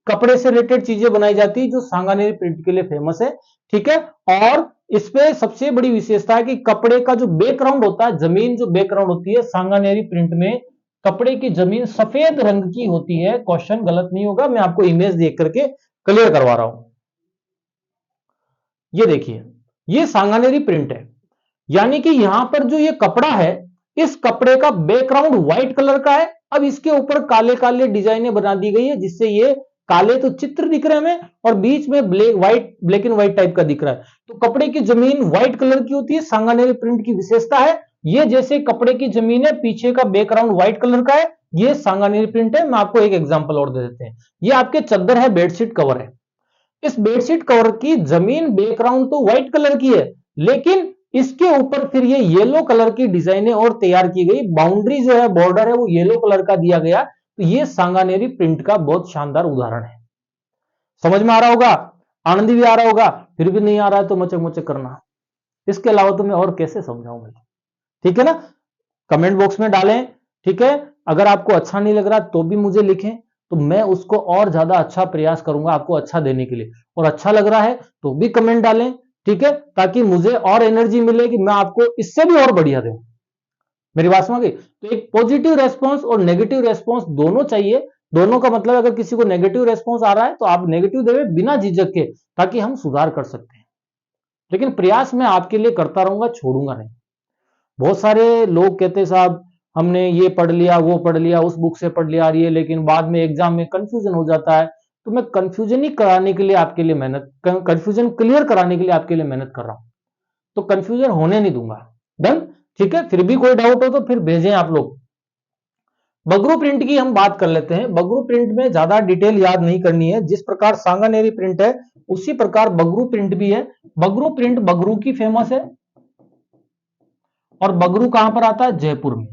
A: कपड़े से रिलेटेड चीजें बनाई जाती है जो सांगानेरी प्रिंट के लिए फेमस है, ठीक है। और इसमें सबसे बड़ी विशेषता है कि कपड़े का जो बैकग्राउंड होता है, जमीन जो बैकग्राउंड होती है सांगानेरी प्रिंट में, कपड़े की जमीन सफेद रंग की होती है। क्वेश्चन गलत नहीं होगा, मैं आपको इमेज देख करके क्लियर करवा रहा हूं। ये देखिए, ये सांगानेरी प्रिंट है, यानी कि यहां पर जो ये कपड़ा है, इस कपड़े का बैकग्राउंड व्हाइट कलर का है। अब इसके ऊपर काले काले डिजाइनें बना दी गई है, जिससे ये काले तो चित्र दिख रहे हैं हमें और बीच में ब्लैक एंड व्हाइट टाइप का दिख रहा है। तो कपड़े की जमीन व्हाइट कलर की होती है, सांगानेरी प्रिंट की विशेषता है। ये जैसे कपड़े की जमीन है, पीछे का बैकग्राउंड व्हाइट कलर का है, ये सांगानेरी प्रिंट है। मैं आपको एक एग्जांपल और दे देते हैं। ये आपके चादर है, बेडशीट कवर है। इस बेडशीट कवर की जमीन बैकग्राउंड तो व्हाइट कलर की है, लेकिन इसके ऊपर फिर ये येलो कलर की डिजाइनें और तैयार की गई, बाउंड्री जो है, बॉर्डर है, वो येलो कलर का दिया गया। तो ये सांगानेरी प्रिंट का बहुत शानदार उदाहरण है। समझ में आ रहा होगा, आनंदी भी आ रहा होगा, फिर भी नहीं आ रहा है तो मचक मचक करना। इसके अलावा तो मैं और कैसे समझाऊं मैं, ठीक है ना, कमेंट बॉक्स में डालें, ठीक है। अगर आपको अच्छा नहीं लग रहा तो भी मुझे लिखें, तो मैं उसको और ज्यादा अच्छा प्रयास करूंगा आपको अच्छा देने के लिए। और अच्छा लग रहा है तो भी कमेंट डालें, ठीक है, ताकि मुझे और एनर्जी मिले कि मैं आपको इससे भी और बढ़िया दूं। मेरी बात समझ गई? तो एक पॉजिटिव रेस्पॉन्स और नेगेटिव रेस्पॉन्स दोनों चाहिए। दोनों का मतलब अगर किसी को नेगेटिव रेस्पॉन्स आ रहा है तो आप नेगेटिव देवे बिना झिझक के, ताकि हम सुधार कर सकते हैं। लेकिन प्रयास मैं आपके लिए करता रहूंगा, छोड़ूंगा नहीं। बहुत सारे लोग कहते साहब हमने ये पढ़ लिया, वो पढ़ लिया, उस बुक से पढ़ लिया रही है, लेकिन बाद में एग्जाम में कंफ्यूजन हो जाता है। तो मैं कंफ्यूजन ही कराने के लिए आपके लिए मेहनत, कंफ्यूजन क्लियर कराने के लिए आपके लिए मेहनत कर रहा हूं। तो कंफ्यूजन होने नहीं दूंगा। डन, ठीक है। फिर भी कोई डाउट हो तो फिर भेजें आप लोग। बगरू प्रिंट की हम बात कर लेते हैं। बगरू प्रिंट में ज्यादा डिटेल याद नहीं करनी है। जिस प्रकार सांगानेरी प्रिंट है उसी प्रकार बगरू प्रिंट भी है। बगरू प्रिंट बगरू की फेमस है, और बगरू कहां पर आता है? जयपुर में।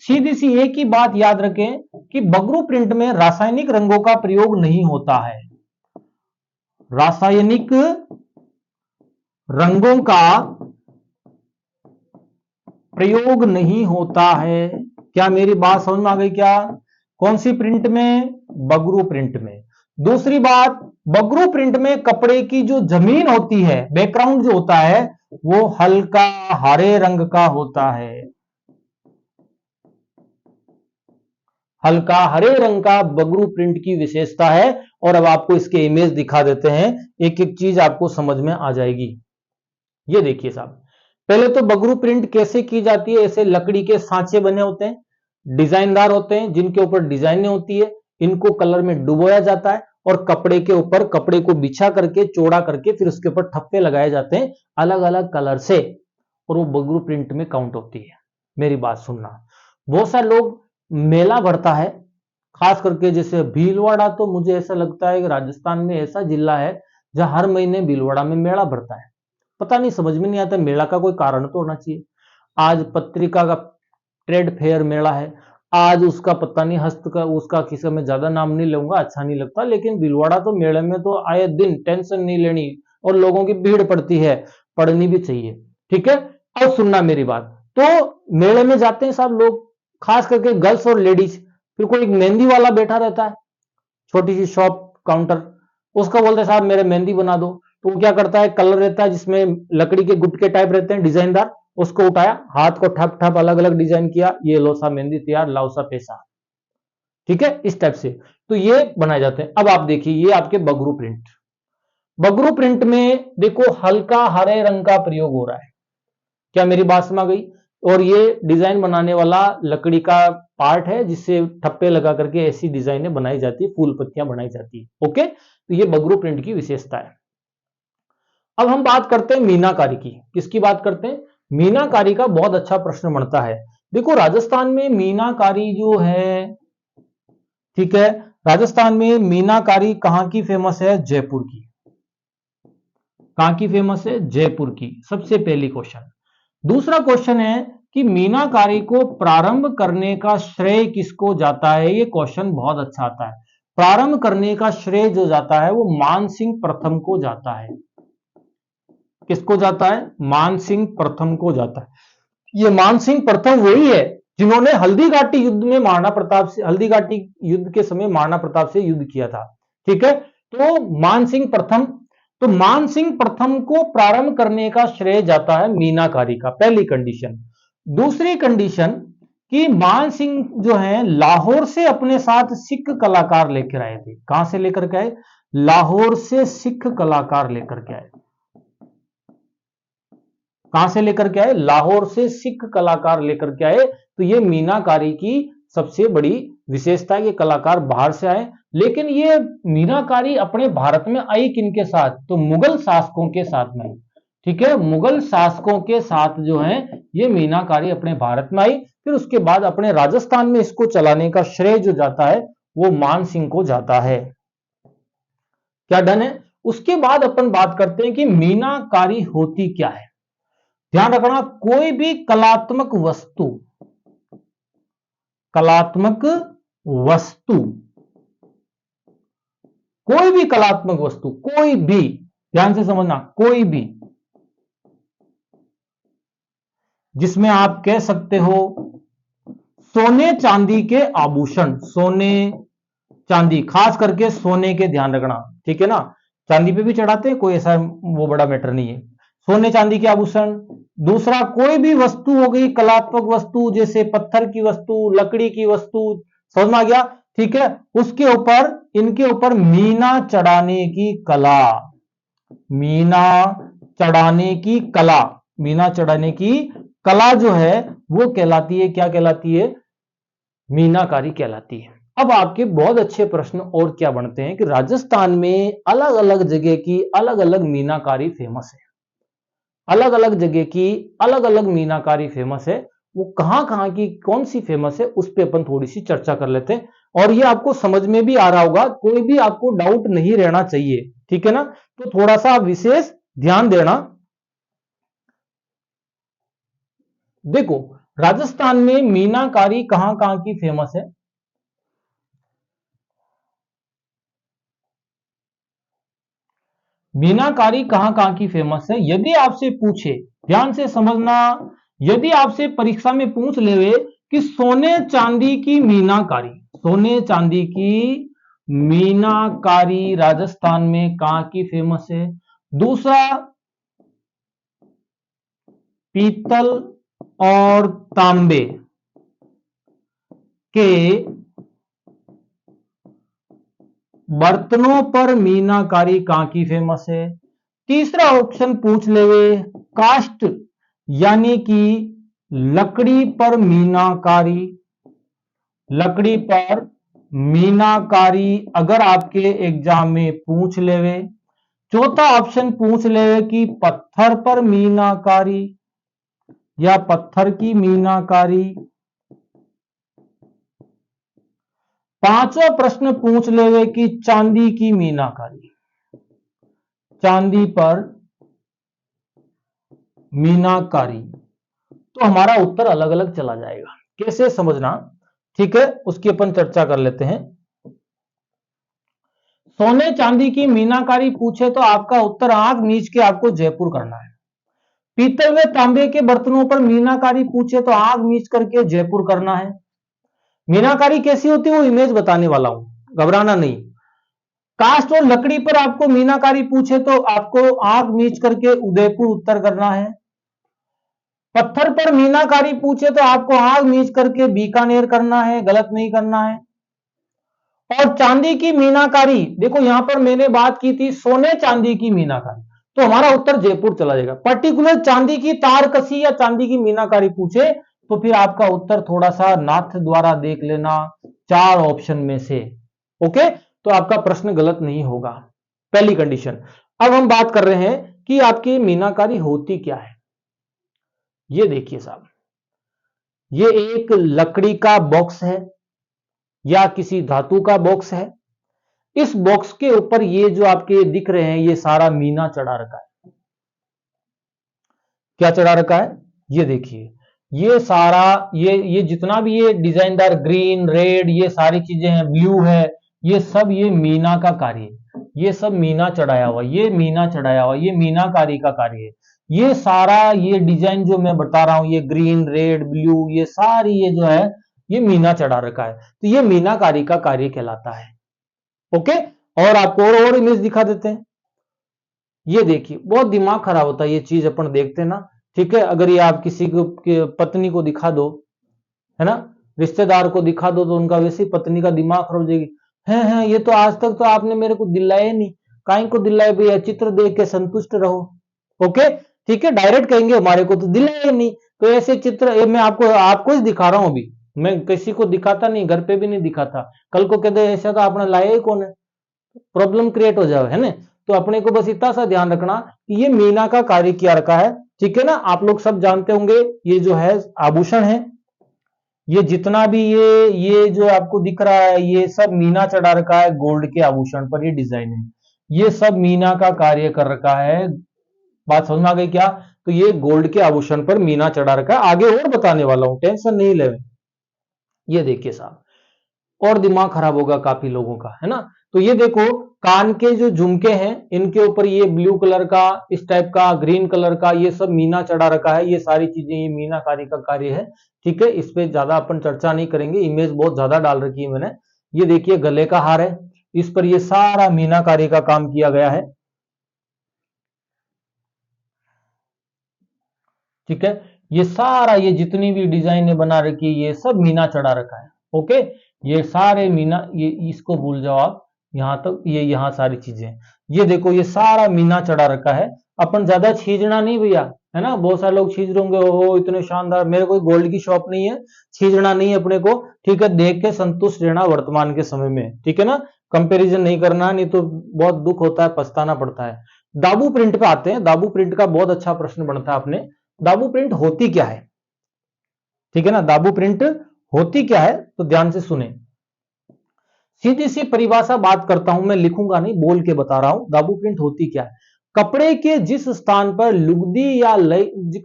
A: सीधी सी एक ही बात याद रखें कि बगरू प्रिंट में रासायनिक रंगों का प्रयोग नहीं होता है। रासायनिक रंगों का प्रयोग नहीं होता है। क्या मेरी बात समझ में आ गई क्या? कौन सी प्रिंट में? बगरू प्रिंट में। दूसरी बात, बगरू प्रिंट में कपड़े की जो जमीन होती है, बैकग्राउंड जो होता है, वो हल्का हरे रंग का होता है। हल्का हरे रंग का बगरू प्रिंट की विशेषता है। और अब आपको इसके इमेज दिखा देते हैं, एक एक चीज आपको समझ में आ जाएगी। ये देखिए साहब, पहले तो बगरू प्रिंट कैसे की जाती है? ऐसे लकड़ी के सांचे बने होते हैं, डिजाइनदार होते हैं, जिनके ऊपर डिजाइनें होती है। इनको कलर में डुबोया जाता है और कपड़े के ऊपर कपड़े को बिछा करके, चौड़ा करके, फिर उसके ऊपर ठप्पे लगाए जाते हैं अलग अलग कलर से, और वो बगरू प्रिंट में काउंट होती है। मेरी बात सुनना, बहुत सारे लोग मेला भरता है, खास करके जैसे भीलवाड़ा, तो मुझे ऐसा लगता है कि राजस्थान में ऐसा जिला है जहां हर महीने भीलवाड़ा में मेला भरता है। पता नहीं, समझ में नहीं आता, मेला का कोई कारण तो होना चाहिए। आज पत्रिका का ट्रेड फेयर मेला है, आज उसका पता नहीं हस्त का, उसका किसी में ज्यादा नाम नहीं लूंगा, अच्छा नहीं लगता, लेकिन भीलवाड़ा तो मेले में तो आए दिन टेंशन नहीं लेनी, और लोगों की भीड़ पड़ती है, पढ़नी भी चाहिए, ठीक है। अब सुनना मेरी बात। तो मेले में जाते हैं सब लोग, खास करके गर्ल्स और लेडीज। फिर कोई एक मेहंदी वाला बैठा रहता है, छोटी सी शॉप काउंटर, उसका बोलते हैं साहब मेरे मेहंदी बना दो। तो वो क्या करता है, कलर रहता है जिसमें लकड़ी के गुटके टाइप रहते हैं डिजाइनदार, उसको उठाया, हाथ को ठप ठप अलग अलग डिजाइन किया, ये लो सा मेहंदी तैयार, लाओ सा पैसा, ठीक है, इस टाइप से। तो ये बनाए जाते हैं। अब आप देखिए, ये आपके बगरू प्रिंट। बगरू प्रिंट में देखो हल्का हरे रंग का प्रयोग हो रहा है। क्या मेरी बात समझ गई? और ये डिजाइन बनाने वाला लकड़ी का पार्ट है, जिससे ठप्पे लगा करके ऐसी डिजाइनें बनाई जाती है, फूल पत्तियां बनाई जाती है। ओके, तो ये बगरू प्रिंट की विशेषता है। अब हम बात करते हैं मीनाकारी की। किसकी बात करते हैं? मीनाकारी का बहुत अच्छा प्रश्न बनता है। देखो राजस्थान में मीनाकारी जो है, ठीक है, राजस्थान में मीनाकारी कहां की फेमस है? जयपुर की। कहां की फेमस है? जयपुर की, सबसे पहली क्वेश्चन। दूसरा क्वेश्चन है कि मीनाकारी को प्रारंभ करने का श्रेय किसको जाता है? ये क्वेश्चन बहुत अच्छा आता है। प्रारंभ करने का श्रेय जो जाता है वो मानसिंह प्रथम को जाता है। किसको जाता है? मानसिंह प्रथम को जाता है। ये मानसिंह प्रथम वही है जिन्होंने हल्दीघाटी युद्ध में महाराणा प्रताप से, हल्दीघाटी युद्ध के समय महाराणा प्रताप से युद्ध किया था। ठीक है, तो मानसिंह प्रथम, तो मानसिंह प्रथम को प्रारंभ करने का श्रेय जाता है मीनाकारी का, पहली कंडीशन। दूसरी कंडीशन कि मानसिंह जो है लाहौर से अपने साथ सिख कलाकार लेकर आए थे। कहां से लेकर के आए? लाहौर से सिख कलाकार लेकर के आए। कहां से लेकर के आए? लाहौर से सिख कलाकार लेकर के आए। तो ये मीनाकारी की सबसे बड़ी विशेषता है कि कलाकार बाहर से आए। लेकिन ये मीनाकारी अपने भारत में आई किनके साथ? तो मुगल शासकों के साथ में आई। ठीक है, मुगल शासकों के साथ जो है ये मीनाकारी अपने भारत में आई। फिर उसके बाद अपने राजस्थान में इसको चलाने का श्रेय जो जाता है वो मान सिंह को जाता है। क्या डन है? उसके बाद अपन बात करते हैं कि मीनाकारी होती क्या है। ध्यान रखना, कोई भी कलात्मक वस्तु, कलात्मक वस्तु, कोई भी कलात्मक वस्तु, कोई भी, ध्यान से समझना, कोई भी जिसमें आप कह सकते हो सोने चांदी के आभूषण, सोने चांदी, खास करके सोने के, ध्यान रखना, ठीक है ना। चांदी पे भी चढ़ाते हैं, कोई ऐसा वो बड़ा मैटर नहीं है। सोने चांदी के आभूषण। दूसरा, कोई भी वस्तु हो गई कलात्मक वस्तु, जैसे पत्थर की वस्तु, लकड़ी की वस्तु, समझ में आ गया? ठीक है, उसके ऊपर, इनके ऊपर मीना चढ़ाने की कला, मीना चढ़ाने की कला, मीना चढ़ाने की कला जो है वो कहलाती है, क्या कहलाती है? मीनाकारी कहलाती है। अब आपके बहुत अच्छे प्रश्न और क्या बनते हैं कि राजस्थान में अलग अलग जगह की अलग अलग मीनाकारी फेमस है, अलग अलग जगह की अलग अलग मीनाकारी फेमस है। वो कहां कहां की कौन सी फेमस है उस पर अपन थोड़ी सी चर्चा कर लेते हैं, और ये आपको समझ में भी आ रहा होगा, कोई भी आपको डाउट नहीं रहना चाहिए, ठीक है ना। तो थोड़ा सा विशेष ध्यान देना। देखो, राजस्थान में मीनाकारी कहां कहां की फेमस है? मीनाकारी कहां कहां की फेमस है? यदि आपसे पूछे, ध्यान से समझना, यदि आपसे परीक्षा में पूछ ले कि सोने चांदी की मीनाकारी, सोने चांदी की मीनाकारी राजस्थान में कहां की फेमस है? दूसरा, पीतल और तांबे के बर्तनों पर मीनाकारी कहां की फेमस है? तीसरा ऑप्शन पूछ लेवे, कास्ट यानी कि लकड़ी पर मीनाकारी, लकड़ी पर मीनाकारी अगर आपके एग्जाम में पूछ लेवे। चौथा ऑप्शन पूछ लेवे कि पत्थर पर मीनाकारी या पत्थर की मीनाकारी। पांचवा प्रश्न पूछ लेवे कि चांदी की मीनाकारी, चांदी पर मीनाकारी। तो हमारा उत्तर अलग अलग चला जाएगा, कैसे समझना, ठीक है, उसकी अपन चर्चा कर लेते हैं। सोने चांदी की मीनाकारी पूछे तो आपका उत्तर आंख मीच के आपको जयपुर करना है। पीतल व तांबे के बर्तनों पर मीनाकारी पूछे तो आंख मीच करके जयपुर करना है। मीनाकारी कैसी होती है वो इमेज बताने वाला हूं, घबराना नहीं। कास्ट और लकड़ी पर आपको मीनाकारी पूछे तो आपको आंख मीच करके उदयपुर उत्तर करना है। पत्थर पर मीनाकारी पूछे तो आपको आंख मीच करके बीकानेर करना है, गलत नहीं करना है। और चांदी की मीनाकारी, देखो यहां पर मैंने बात की थी सोने चांदी की मीनाकारी, तो हमारा उत्तर जयपुर चला जाएगा। पर्टिकुलर चांदी की तार कसी या चांदी की मीनाकारी पूछे तो फिर आपका उत्तर थोड़ा सा नाथ द्वारा देख लेना, 4 ऑप्शन में से, ओके, तो आपका प्रश्न गलत नहीं होगा, पहली कंडीशन। अब हम बात कर रहे हैं कि आपकी मीनाकारी होती क्या है। ये देखिए साहब, ये एक लकड़ी का बॉक्स है या किसी धातु का बॉक्स है। इस बॉक्स के ऊपर ये जो आपके दिख रहे हैं ये सारा मीना चढ़ा रखा है। क्या चढ़ा रखा है, ये देखिए, ये सारा ये जितना भी ये डिजाइनदार ग्रीन रेड ये सारी चीजें हैं, ब्लू है, ये सब ये मीना का कार्य है, ये सब मीना चढ़ाया हुआ, ये मीना चढ़ाया हुआ, ये मीनाकारी का कार्य है। ये सारा ये डिजाइन जो मैं बता रहा हूं, ये ग्रीन रेड ब्लू ये सारी ये जो है ये मीना चढ़ा रखा है, तो ये मीनाकारी का कार्य कहलाता है। ओके, और आपको और इमेज दिखा देते हैं। ये देखिए, बहुत दिमाग खराब होता है ये चीज अपन देखते हैं ना, ठीक है। अगर ये आप किसी को पत्नी को दिखा दो, है ना, रिश्तेदार को दिखा दो, तो उनका वैसे ही पत्नी का दिमाग खराब हो जाएगी। है ये तो आज तक तो आपने मेरे को दिलाया नहीं, काहे को दिलाए भैया, चित्र देख के संतुष्ट रहो। ओके, ठीक है, डायरेक्ट कहेंगे हमारे को तो दिलाया नहीं, तो ऐसे चित्र मैं आपको ही दिखा रहा हूं अभी, मैं किसी को दिखाता नहीं, घर पे भी नहीं दिखाता, कल को कहते ऐसा तो आपने लाया ही कौन है, प्रॉब्लम क्रिएट हो जाए, है ना। तो अपने को बस इतना सा ध्यान रखना कि ये मीना का कार्य किया रखा है, ठीक है ना। आप लोग सब जानते होंगे ये जो है आभूषण है, ये जितना भी ये जो आपको दिख रहा है ये सब मीना चढ़ा रखा है, गोल्ड के आभूषण पर ये डिजाइन है, ये सब मीना का कार्य कर रखा है। बात समझ में आ गई क्या? तो ये गोल्ड के आभूषण पर मीना चढ़ा रखा है, आगे और बताने वाला हूं, टेंशन नहीं ले। ये देखिए साहब, और दिमाग खराब होगा काफी लोगों का, है ना। तो ये देखो, कान के जो झुमके हैं इनके ऊपर ये ब्लू कलर का, इस टाइप का, ग्रीन कलर का, ये सब मीना चढ़ा रखा है, ये सारी चीजें ये मीनाकारी का कार्य है, ठीक है। इस पे ज्यादा अपन चर्चा नहीं करेंगे, इमेज बहुत ज्यादा डाल रखी है मैंने। ये देखिए गले का हार है, इस पर ये सारा मीनाकारी का काम किया गया है, ठीक है। ये सारा ये जितनी भी डिजाइने बना रखी है ये सब मीना चढ़ा रखा है। ओके, ये सारे मीना, ये इसको भूल जाओ आप, यहां तक ये यहां सारी चीजें, ये देखो ये सारा मीना चढ़ा रखा है। अपन ज्यादा छीजना नहीं भैया, है ना। बहुत सारे लोग छीज होंगे, ओ इतने शानदार, मेरे कोई गोल्ड की शॉप नहीं है, छीजना नहीं है अपने को, ठीक है। देख के संतुष्ट रहना वर्तमान के समय में, ठीक है ना, कंपैरिजन नहीं करना, नहीं तो बहुत दुख होता है, पछताना पड़ता है। दाबू प्रिंट पे आते हैं, दाबू प्रिंट का बहुत अच्छा प्रश्न बनता है अपने, दाबू प्रिंट होती क्या है, ठीक है ना। दाबू प्रिंट होती क्या है, तो ध्यान से सुने, सीधी सी परिभाषा बात करता हूं, मैं लिखूंगा नहीं, बोल के बता रहा हूं। दाबू प्रिंट होती क्या है, कपड़े के जिस स्थान पर लुगदी या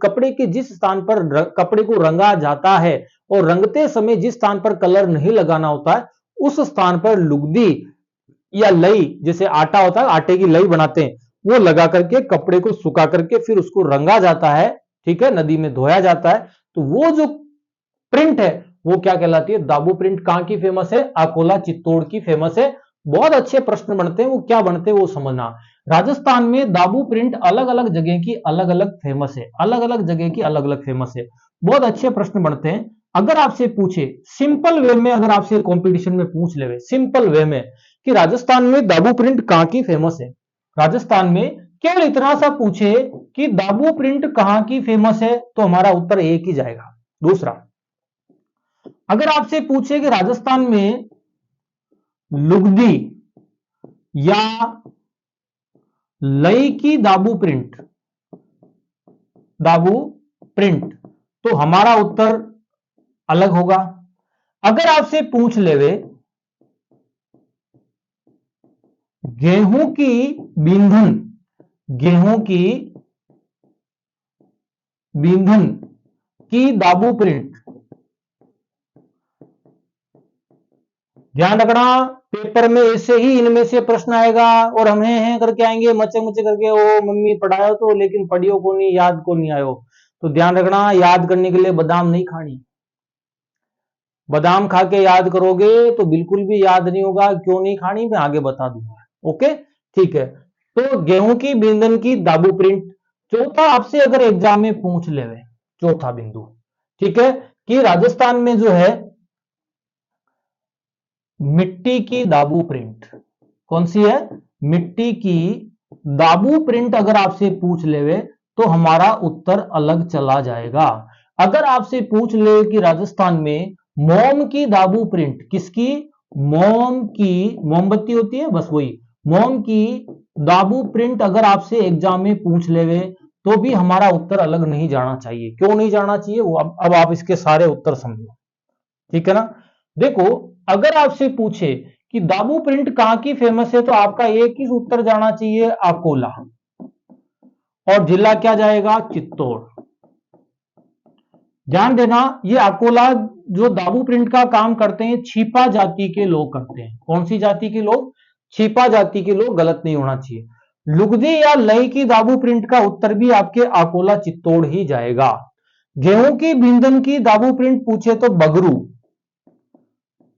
A: कपड़े के जिस स्थान पर कपड़े को रंगा जाता है और रंगते समय जिस स्थान पर कलर नहीं लगाना होता है, उस स्थान पर लुगदी या लई, जैसे आटा होता है, आटे की लई बनाते हैं, वो लगा करके कपड़े को सुखा करके फिर उसको रंगा जाता है, ठीक है, नदी में धोया जाता है, तो वो जो प्रिंट है वो क्या कहलाती है, दाबू प्रिंट। कहां की फेमस है, अकोला चित्तौड़ की फेमस है। बहुत अच्छे प्रश्न बनते हैं, वो क्या बनते हैं वो समझना। राजस्थान में दाबू प्रिंट अलग अलग जगह की अलग अलग फेमस है, अलग अलग जगह की अलग अलग फेमस है, बहुत अच्छे प्रश्न बनते हैं। अगर आपसे पूछे सिंपल वे में, अगर आपसे कंपटीशन में पूछ ले सिंपल वे में कि राजस्थान में दाबू प्रिंट कहां की फेमस है, राजस्थान में केवल इतना सा पूछे कि दाबू प्रिंट कहां की फेमस है, तो हमारा उत्तर एक ही जाएगा। दूसरा, अगर आपसे पूछे कि राजस्थान में लुगदी या लई की दाबू प्रिंट तो हमारा उत्तर अलग होगा। अगर आपसे पूछ लेवे गेहूं की बींधन की दाबू प्रिंट, ध्यान रखना पेपर में ऐसे ही इनमें से प्रश्न आएगा और हम हैं करके आएंगे, मचे मचे करके, ओ मम्मी पढ़ायो तो लेकिन पढ़ियो को नहीं, याद को नहीं आयो। तो ध्यान रखना, याद करने के लिए बादाम नहीं खानी, बादाम खा के याद करोगे तो बिल्कुल भी याद नहीं होगा। क्यों नहीं खानी, मैं आगे बता दूंगा। ओके, ठीक है। तो गेहूं की बींधन की दाबू प्रिंट। चौथा, आपसे अगर एग्जाम में पूछ ले, चौथा बिंदु, ठीक है, कि राजस्थान में जो है मिट्टी की दाबू प्रिंट, कौन सी है, मिट्टी की दाबू प्रिंट अगर आपसे पूछ ले तो हमारा उत्तर अलग चला जाएगा। अगर आपसे पूछ ले कि राजस्थान में मोम की दाबू प्रिंट, किसकी, मोम की, मोमबत्ती होती है बस वही, मोम की दाबू प्रिंट अगर आपसे एग्जाम में पूछ ले तो भी हमारा उत्तर अलग नहीं जाना चाहिए। क्यों नहीं जाना चाहिए, वो अब आप इसके सारे उत्तर समझो, ठीक है ना। देखो, अगर आपसे पूछे कि दाबू प्रिंट कहां की फेमस है, तो आपका एक ही उत्तर जाना चाहिए, अकोला, और जिला क्या जाएगा, चित्तौड़। ध्यान देना, ये अकोला जो दाबू प्रिंट का काम करते हैं छिपा जाति के लोग करते हैं। कौन सी जाति के लोग? छिपा जाति के लोग। गलत नहीं होना चाहिए। लुगदी या लई की दाबू प्रिंट का उत्तर भी आपके अकोला चित्तौड़ ही जाएगा। गेहूं की बिंदन की दाबू प्रिंट पूछे तो बगरू,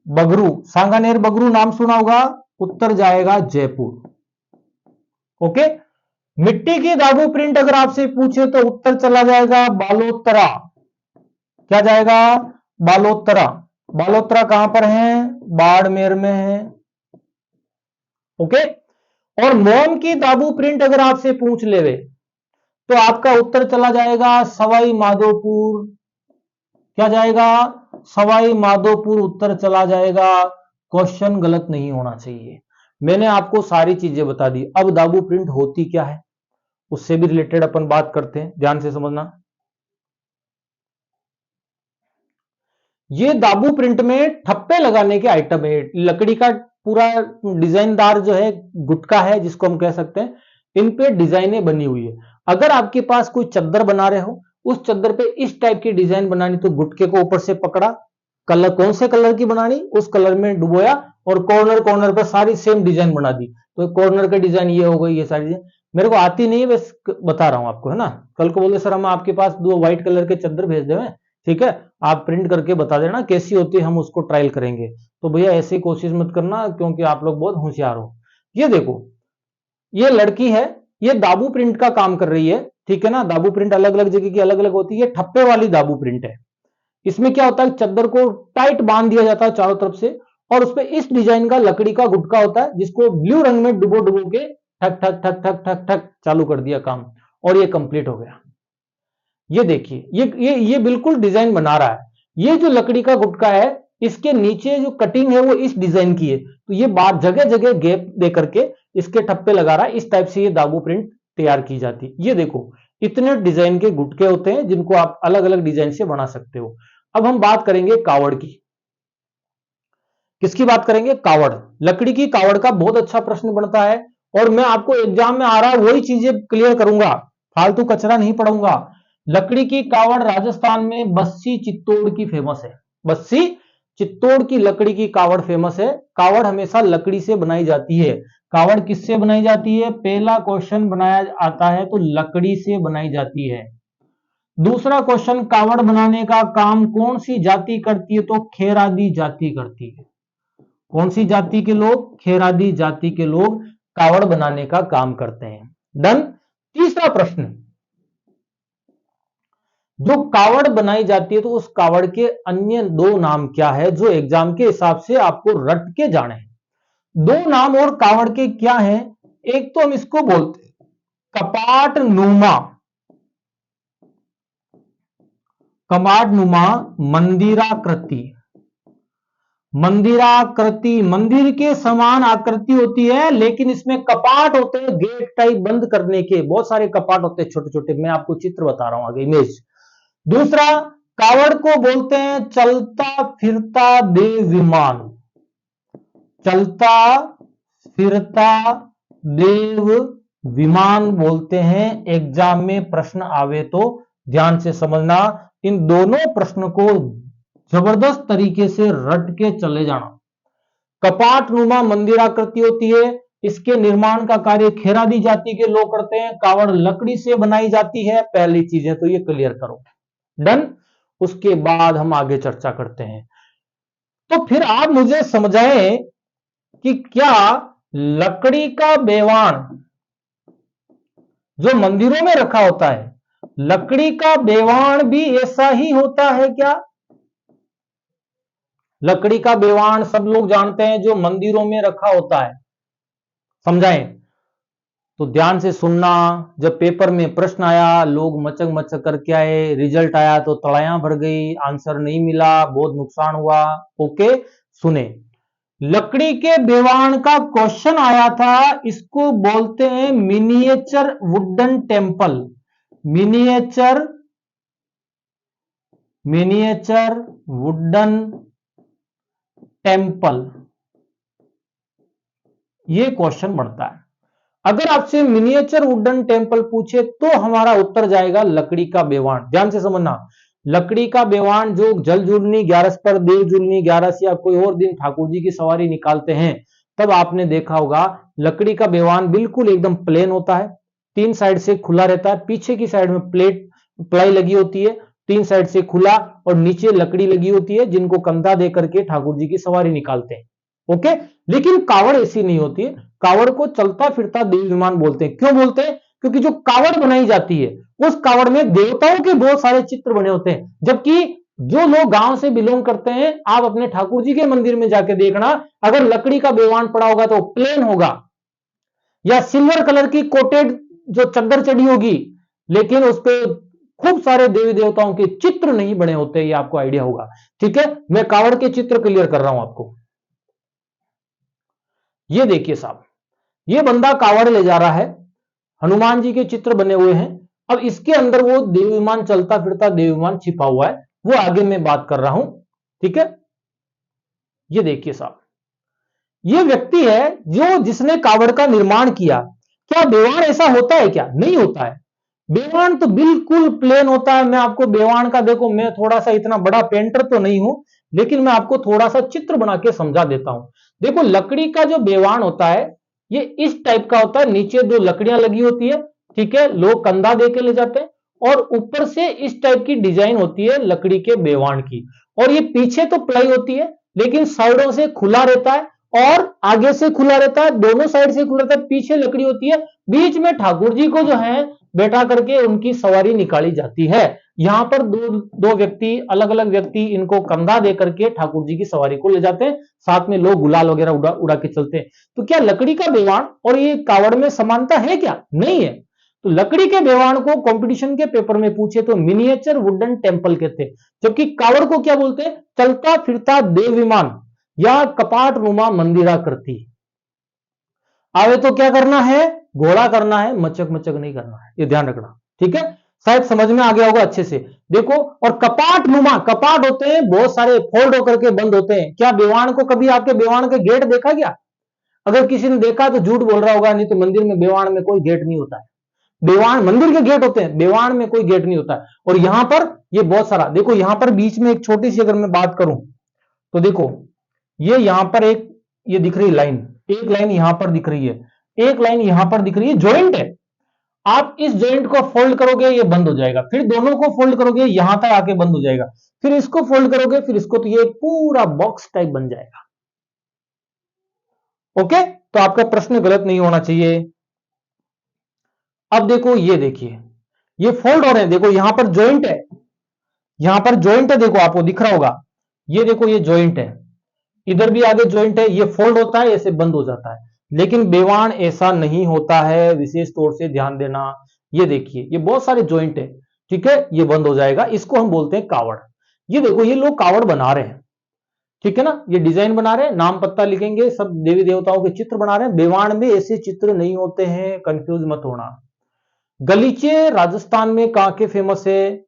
A: बगरू सांगानेर बगरू नाम सुना होगा, उत्तर जाएगा जयपुर। ओके। मिट्टी की दाबू प्रिंट अगर आपसे पूछे तो उत्तर चला जाएगा बालोतरा। क्या जाएगा? बालोतरा। बालोतरा कहां पर है? बाड़मेर में है। ओके। और मोम की दाबू प्रिंट अगर आपसे पूछ लेवे तो आपका उत्तर चला जाएगा सवाई माधोपुर। क्या जाएगा? सवाई माधोपुर उत्तर चला जाएगा। क्वेश्चन गलत नहीं होना चाहिए। मैंने आपको सारी चीजें बता दी। अब दाबू प्रिंट होती क्या है उससे भी रिलेटेड अपन बात करते हैं, ध्यान से समझना। ये दाबू प्रिंट में ठप्पे लगाने के आइटम है। लकड़ी का पूरा डिजाइनदार जो है गुटका है जिसको हम कह सकते हैं, इन पे डिजाइनें बनी हुई है। अगर आपके पास कोई चद्दर बना रहे हो, उस चद्दर पे इस टाइप की डिजाइन बनानी तो गुटके को ऊपर से पकड़ा, कलर कौन से कलर की बनानी उस कलर में डुबोया और कॉर्नर कॉर्नर पर सारी सेम डिजाइन बना दी। तो कॉर्नर का डिजाइन ये हो गई, ये सारी डिजाइन मेरे को आती नहीं है, बस बता रहा हूं आपको, है ना। कल को बोले सर हम आपके पास 2 व्हाइट कलर के चद्दर भेज दें, ठीक है, आप प्रिंट करके बता देना कैसी होती है, हम उसको ट्रायल करेंगे। तो भैया ऐसी कोशिश मत करना क्योंकि आप लोग बहुत होशियार हो। ये देखो, ये लड़की है, ये दाबू प्रिंट का काम कर रही है, ठीक है ना। दाबू प्रिंट अलग अलग जगह की अलग अलग होती है। ठप्पे वाली दाबू प्रिंट है। इसमें क्या होता है, चद्दर को टाइट बांध दिया जाता है चारों तरफ से और उसपे इस डिजाइन का लकड़ी का गुटका होता है जिसको ब्लू रंग में डुबो डुबो के ठक ठक ठक ठक ठक ठक चालू कर दिया काम और ये कंप्लीट हो गया। ये देखिए, ये बिल्कुल डिजाइन बना रहा है। ये जो लकड़ी का गुटका है इसके नीचे जो कटिंग है वो इस डिजाइन की है, तो ये बात जगह जगह गैप दे करके इसके ठप्पे लगा रहा है। इस टाइप से ये दाबू प्रिंट तैयार की जाती है। ये देखो, इतने डिजाइन के गुटके होते हैं जिनको आप अलग अलग डिजाइन से बना सकते हो। अब हम बात करेंगे कावड़ की। किसकी बात करेंगे? कावड़। लकड़ी की कावड़ का बहुत अच्छा प्रश्न बनता है और मैं आपको एग्जाम में आ रहा है वही चीजें क्लियर करूंगा, फालतू कचरा नहीं पढ़ूंगा। लकड़ी की कावड़ राजस्थान में बस्सी चित्तौड़ की फेमस है। बस्सी चित्तौड़ की लकड़ी की कावड़ फेमस है। कावड़ हमेशा लकड़ी से बनाई जाती है। कावड़ किससे बनाई जाती है? पहला क्वेश्चन बनाया आता है तो लकड़ी से बनाई जाती है। दूसरा क्वेश्चन, कावड़ बनाने का काम कौन सी जाति करती है? तो खेरादी जाति करती है। कौन सी जाति के लोग? खेरादी जाति के लोग कावड़ बनाने का काम करते हैं। डन। तीसरा प्रश्न, जो कावड़ बनाई जाती है तो उस कावड़ के अन्य 2 नाम क्या है जो एग्जाम के हिसाब से आपको रट के जाने हैं। 2 नाम और कावड़ के क्या हैं? एक तो हम इसको बोलते हैं कपाट नुमा, कपाट नुमा मंदिराकृति। मंदिराकृति, मंदिर के समान आकृति होती है लेकिन इसमें कपाट होते हैं गेट टाइप बंद करने के, बहुत सारे कपाट होते हैं छोटे छोटे। मैं आपको चित्र बता रहा हूं आगे, इमेज। दूसरा, कावड़ को बोलते हैं चलता फिरता देव विमान। चलता फिरता देव विमान बोलते हैं। एग्जाम में प्रश्न आवे तो ध्यान से समझना, इन दोनों प्रश्न को जबरदस्त तरीके से रट के चले जाना। कपाट नुमा मंदिराकृति होती है, इसके निर्माण का कार्य खेरादी जाति के लोग करते हैं। कावड़ लकड़ी से बनाई जाती है। पहली चीज है तो ये क्लियर करो। डन। उसके बाद हम आगे चर्चा करते हैं। तो फिर आप मुझे समझाएं कि क्या लकड़ी का बेवाण जो मंदिरों में रखा होता है, लकड़ी का बेवाण भी ऐसा ही होता है क्या? लकड़ी का बेवाण सब लोग जानते हैं जो मंदिरों में रखा होता है, समझाएं। तो ध्यान से सुनना, जब पेपर में प्रश्न आया लोग मचक मचक करके आए, रिजल्ट आया तो तड़ाया भर गई, आंसर नहीं मिला, बहुत नुकसान हुआ। ओके, सुने। लकड़ी के बेवाण का क्वेश्चन आया था, इसको बोलते हैं miniature wooden temple. Miniature wooden temple, ये क्वेश्चन बनता है। अगर आपसे मिनिएचर वुडन टेम्पल पूछे तो हमारा उत्तर जाएगा लकड़ी का बेवाण। ध्यान से समझना, लकड़ी का बेवान जो जल जुलनी 11 पर देव जुलनी 11 या कोई और दिन ठाकुर जी की सवारी निकालते हैं, तब आपने देखा होगा लकड़ी का बेवान बिल्कुल एकदम प्लेन होता है, 3 साइड से खुला रहता है, पीछे की साइड में प्लाई लगी होती है, 3 साइड से खुला, और नीचे लकड़ी लगी होती है जिनको कंधा दे करके ठाकुर जी की सवारी निकालते हैं। ओके, लेकिन कावड़ ऐसी नहीं होती है। कावड़ को चलता फिरता देव विमान बोलते हैं। क्यों बोलते हैं? क्योंकि जो कावड़ बनाई जाती है उस कावड़ में देवताओं के बहुत सारे चित्र बने होते हैं। जबकि जो लोग गांव से बिलोंग करते हैं, आप अपने ठाकुर जी के मंदिर में जाके देखना, अगर लकड़ी का बेवान पड़ा होगा तो प्लेन होगा, या सिल्वर कलर की कोटेड जो चद्दर चढ़ी होगी, लेकिन उस पर खूब सारे देवी देवताओं के चित्र नहीं बने होते। ये आपको आइडिया होगा। ठीक है, मैं कावड़ के चित्र क्लियर कर रहा हूं आपको। ये देखिए साहब, ये बंदा कावड़ ले जा रहा है, हनुमान जी के चित्र बने हुए हैं। अब इसके अंदर वो देव विमान, चलता फिरता देव विमान छिपा हुआ है, वो आगे मैं बात कर रहा हूं। ठीक है, ये देखिए साहब, ये व्यक्ति है जो जिसने कावड़ का निर्माण किया। क्या बेवान ऐसा होता है? क्या नहीं होता है। बेवान तो बिल्कुल प्लेन होता है। मैं आपको बेवान का, देखो मैं थोड़ा सा इतना बड़ा पेंटर तो नहीं हूं, लेकिन मैं आपको थोड़ा सा चित्र बना के समझा देता हूं। देखो, लकड़ी का जो बेवान होता है ये इस टाइप का होता है। नीचे 2 लकड़ियां लगी होती है, ठीक है, लोग कंधा दे के ले जाते हैं, और ऊपर से इस टाइप की डिजाइन होती है लकड़ी के बेवान की। और ये पीछे तो प्लाई होती है, लेकिन साइडों से खुला रहता है और आगे से खुला रहता है, दोनों साइड से खुला रहता है। पीछे लकड़ी होती है, बीच में ठाकुर जी को जो है बैठा करके उनकी सवारी निकाली जाती है। यहां पर दो व्यक्ति, अलग अलग व्यक्ति इनको कंधा दे करके ठाकुर जी की सवारी को ले जाते हैं। साथ में लोग गुलाल वगैरह उड़ा उड़ा के चलते हैं। तो क्या लकड़ी का बेवान और ये कावड़ में समानता है? क्या नहीं है। तो लकड़ी के बेवान को कंपटीशन के पेपर में पूछे तो मिनिएचर वुडन टेम्पल कहते हैं, जबकि कावड़ को क्या बोलते हैं? चलता फिरता देव विमान या कपाट नुमा मंदिराकृति। आवे तो क्या करना है? घोड़ा करना है, मचक मचक नहीं करना है। ये ध्यान रखना। ठीक है, शायद समझ में आ गया होगा अच्छे से। देखो, और कपाट नुमा, कपाट होते हैं बहुत सारे, फोल्ड होकर के बंद होते हैं। क्या बेवान को कभी आपके बेवान के गेट देखा गया? अगर किसी ने देखा तो झूठ बोल रहा होगा, नहीं तो मंदिर में बेवान में कोई गेट नहीं होता है। बेवान मंदिर के गेट होते हैं, बेवान में कोई गेट नहीं होता है। और यहां पर ये बहुत सारा, देखो यहां पर बीच में एक छोटी सी अगर मैं बात करूं तो देखो, ये यहां पर एक, ये दिख रही लाइन, एक लाइन यहां पर दिख रही है, एक लाइन यहां पर दिख रही है, जॉइंट है। आप इस जॉइंट को फोल्ड करोगे ये बंद हो जाएगा, फिर दोनों को फोल्ड करोगे यहां तक आके बंद हो जाएगा, फिर इसको फोल्ड करोगे, फिर इसको, तो ये पूरा बॉक्स टाइप बन जाएगा। ओके, तो आपका प्रश्न गलत नहीं होना चाहिए। अब देखो, ये देखिए, ये फोल्ड हो रहे हैं। देखो यहां पर जॉइंट है, यहां पर जॉइंट है, देखो आपको दिख रहा होगा। ये देखो, ये जॉइंट है, इधर भी आगे जॉइंट है, ये फोल्ड होता है, ऐसे बंद हो जाता है। लेकिन बेवान ऐसा नहीं होता है, विशेष तौर से ध्यान देना। ये देखिए, ये बहुत सारे जॉइंट है, ठीक है, ये बंद हो जाएगा, इसको हम बोलते हैं कावड़। ये देखो, ये लोग कावड़ बना रहे हैं, ठीक है ना, ये डिजाइन बना रहे हैं, नाम पत्ता लिखेंगे, सब देवी देवताओं के चित्र बना रहे हैं। बेवान में ऐसे चित्र नहीं होते हैं, कंफ्यूज मत होना। गलीचे राजस्थान में कहां के फेमस है?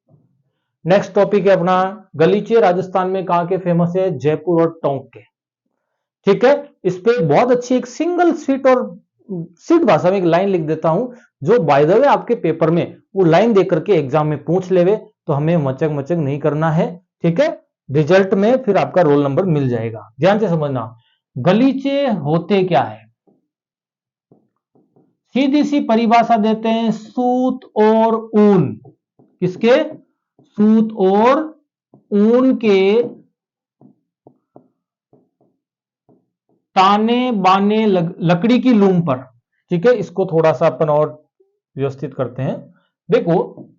A: नेक्स्ट टॉपिक है अपना, गलीचे राजस्थान में कहां के फेमस है? जयपुर और टोंक के। ठीक है, इस पे बहुत अच्छी एक सिंगल सीट और सीट भाषा में एक लाइन लिख देता हूं, जो बाय द वे आपके पेपर में वो लाइन देकर के एग्जाम में पूछ लेवे, तो हमें मचक मचक नहीं करना है। ठीक है, रिजल्ट में फिर आपका रोल नंबर मिल जाएगा। ध्यान से समझना, गलीचे होते क्या है? सीधी सी परिभाषा देते हैं, सूत और ऊन। किसके? सूत और ऊन के ताने बाने लकड़ी की लूम पर। ठीक है, इसको थोड़ा सा अपन और व्यवस्थित करते हैं। देखो,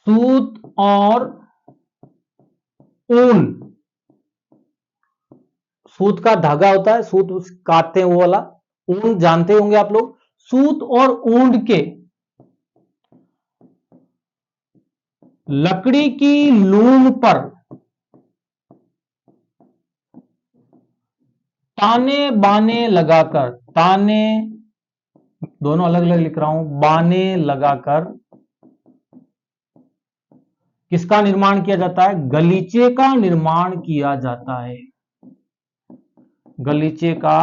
A: सूत और ऊन, सूत का धागा होता है, सूत काटते हैं वो वाला, ऊन जानते होंगे आप लोग। सूत और ऊन के लकड़ी की लूम पर ताने बाने लगाकर, ताने दोनों अलग अलग लिख रहा हूं, बाने लगाकर किसका निर्माण किया जाता है? गलीचे का निर्माण किया जाता है। गलीचे का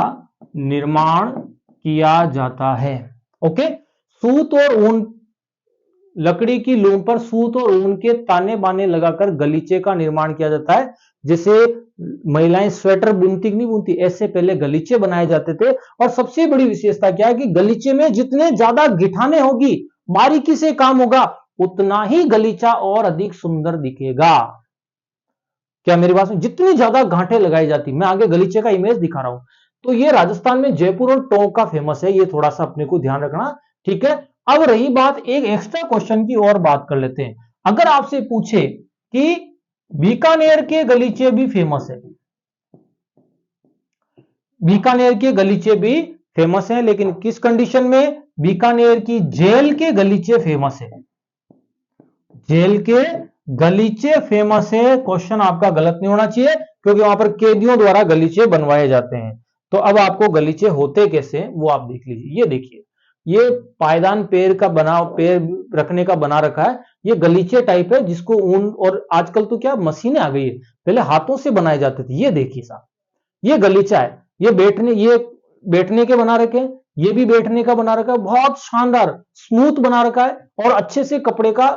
A: निर्माण किया जाता है। ओके, सूत और ऊन, लकड़ी की लूम पर सूत और ऊन के ताने बाने लगाकर गलीचे का निर्माण किया जाता है। जैसे महिलाएं स्वेटर बुनती नहीं बुनती, ऐसे पहले गलीचे बनाए जाते थे। और सबसे बड़ी विशेषता क्या है कि गलीचे में जितने ज्यादा गिठाने होगी, बारीकी से काम होगा, उतना ही गलीचा और अधिक सुंदर दिखेगा। क्या मेरी बात में, जितनी ज्यादा गांठें लगाई जाती, मैं आगे गलीचे का इमेज दिखा रहा हूं। तो ये राजस्थान में जयपुर और टोंक का फेमस है, ये थोड़ा सा अपने को ध्यान रखना, ठीक है। अब रही बात एक एक्स्ट्रा क्वेश्चन की और बात कर लेते हैं। अगर आपसे पूछे कि बीकानेर के गलीचे भी फेमस है, बीकानेर के गलीचे भी फेमस है, लेकिन किस कंडीशन में? बीकानेर की जेल के गलीचे फेमस है, जेल के गलीचे फेमस है। क्वेश्चन आपका गलत नहीं होना चाहिए, क्योंकि वहां पर कैदियों द्वारा गलीचे बनवाए जाते हैं। तो अब आपको गलीचे होते कैसे हैं वो आप देख लीजिए। ये देखिए, ये पायदान पैर का बना, पैर रखने का बना रखा है, ये गलीचे टाइप है, जिसको ऊन, और आजकल तो क्या मशीनें आ गई है, पहले हाथों से बनाए जाते थे। ये देखिए साहब, ये गलीचा है, ये बैठने के बना रखे हैं, ये भी बैठने का बना रखा है, बहुत शानदार स्मूथ बना रखा है और अच्छे से कपड़े का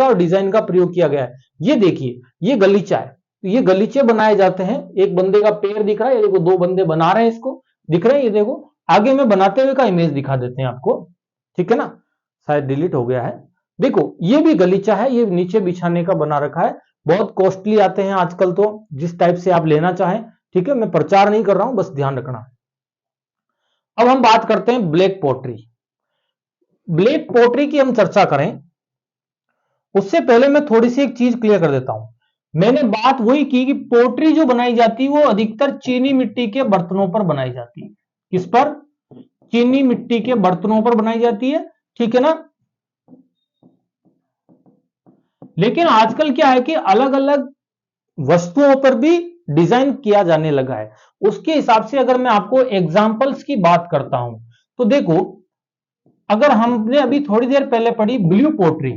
A: और डिजाइन का प्रयोग किया गया है। ये देखिए, ये गलीचा है, ये गलीचे बनाए जाते हैं। एक बंदे का पैर दिख रहा है, ये देखो, दो बंदे बना रहे हैं, इसको दिख रहे हैं, ये देखो। आगे में बनाते हुए का इमेज दिखा देते हैं आपको, ठीक है ना, शायद डिलीट हो गया है। देखो, ये भी गलीचा है, ये नीचे बिछाने का बना रखा है, बहुत कॉस्टली आते हैं आजकल तो, जिस टाइप से आप लेना चाहें, ठीक है। मैं प्रचार नहीं कर रहा हूं, बस ध्यान रखना। अब हम बात करते हैं ब्लैक पोट्री। ब्लैक पोट्री की हम चर्चा करें उससे पहले मैं थोड़ी सी एक चीज क्लियर कर देता हूं। मैंने बात वही की कि पोट्री जो बनाई जाती है वो अधिकतर चीनी मिट्टी के बर्तनों पर बनाई जाती है। किस पर? चीनी मिट्टी के बर्तनों पर बनाई जाती है, ठीक है ना। लेकिन आजकल क्या है कि अलग अलग वस्तुओं पर भी डिजाइन किया जाने लगा है। उसके हिसाब से अगर मैं आपको एग्जाम्पल्स की बात करता हूं तो देखो, अगर हमने अभी थोड़ी देर पहले पढ़ी ब्लू पोट्री,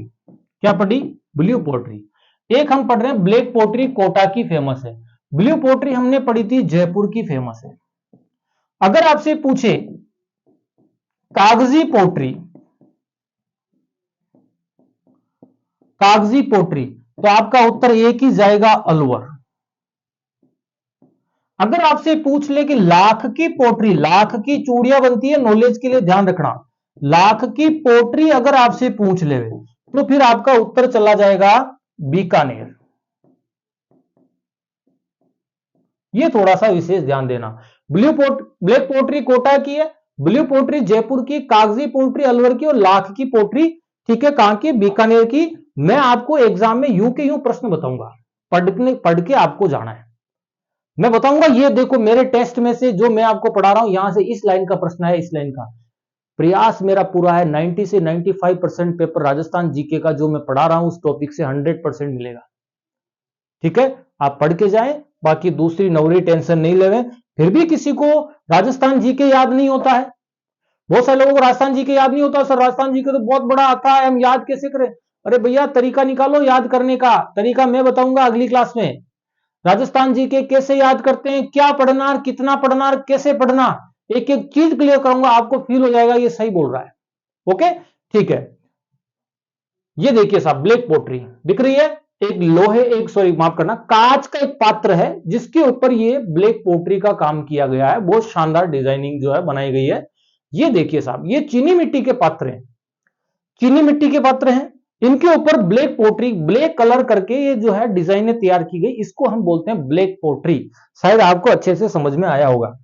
A: क्या पढ़ी? Blue poetry. एक हम पढ़ रहे हैं ब्लैक पोट्री, कोटा की फेमस है। ब्लू पोट्री हमने पढ़ी थी, जयपुर की फेमस है। अगर आपसे पूछे कागजी पोट्री, कागजी पोट्री, तो आपका उत्तर एक ही जाएगा, अलवर। अगर आपसे पूछ ले कि लाख की पोट्री, लाख की चूड़ियां बनती है, नॉलेज के लिए ध्यान रखना, लाख की पोट्री अगर आपसे पूछ ले तो फिर आपका उत्तर चला जाएगा बीकानेर। ये थोड़ा सा विशेष ध्यान देना। ब्लैक पोट्री कोटा की है, ब्लू पोट्री जयपुर की, कागजी पोट्री अलवर की, और लाख की पोट्री, ठीक है, कहां की? बीकानेर की। मैं आपको एग्जाम में यूं के यूं प्रश्न बताऊंगा, पढ़ के आपको जाना है। मैं बताऊंगा, ये देखो मेरे टेस्ट में से जो मैं आपको पढ़ा रहा हूं, यहां से इस लाइन का प्रश्न है, इस लाइन का। प्रयास मेरा पूरा है, 90 से 95% पेपर राजस्थान जीके का जो मैं पढ़ा रहा हूं उस टॉपिक से 100% मिलेगा, ठीक है। आप पढ़ के जाएं, बाकी दूसरी नवरी टेंशन नहीं लेवे। फिर भी किसी को राजस्थान जीके याद नहीं होता है, बहुत सारे लोगों को राजस्थान जीके याद नहीं होता। सर राजस्थान जीके तो बहुत बड़ा आता है, हम याद कैसे करें? अरे भैया, तरीका निकालो याद करने का, तरीका मैं बताऊंगा अगली क्लास में। राजस्थान जीके कैसे याद करते हैं, क्या पढ़ना, कितना पढ़ना, कैसे पढ़ना, एक एक चीज क्लियर करूंगा, आपको फील हो जाएगा ये सही बोल रहा है। ओके, ठीक है। ये देखिए साहब, ब्लैक पोट्री दिख रही है, एक लोहे, एक सॉरी माफ करना, कांच का एक पात्र है जिसके ऊपर ये ब्लैक पोट्री का काम किया गया है। बहुत शानदार डिजाइनिंग जो है बनाई गई है। ये देखिए साहब, ये चीनी मिट्टी के पात्र हैं, चीनी मिट्टी के पात्र हैं, इनके ऊपर ब्लैक पोट्री, ब्लैक कलर करके ये जो है डिजाइने तैयार की गई, इसको हम बोलते हैं ब्लैक पोट्री। शायद आपको अच्छे से समझ में आया होगा।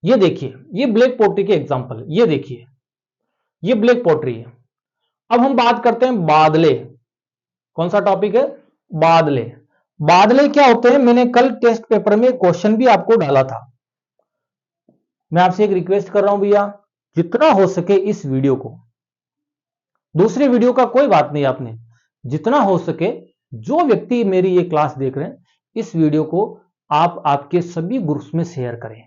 A: ये देखिए, ये ब्लैक पोट्री के एग्जांपल, ये देखिए, ये ब्लैक पोट्री है। अब हम बात करते हैं बादले। कौन सा टॉपिक है? बादले। बादले क्या होते हैं? मैंने कल टेस्ट पेपर में क्वेश्चन भी आपको डाला था। मैं आपसे एक रिक्वेस्ट कर रहा हूं भैया, जितना हो सके इस वीडियो को, दूसरे वीडियो का कोई बात नहीं, आपने जितना हो सके, जो व्यक्ति मेरी ये क्लास देख रहे हैं, इस वीडियो को आप आपके सभी ग्रुप्स में शेयर करें,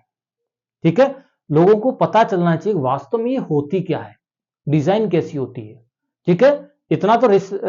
A: ठीक है। लोगों को पता चलना चाहिए वास्तव में ये होती क्या है, डिजाइन कैसी होती है, ठीक है। इतना तो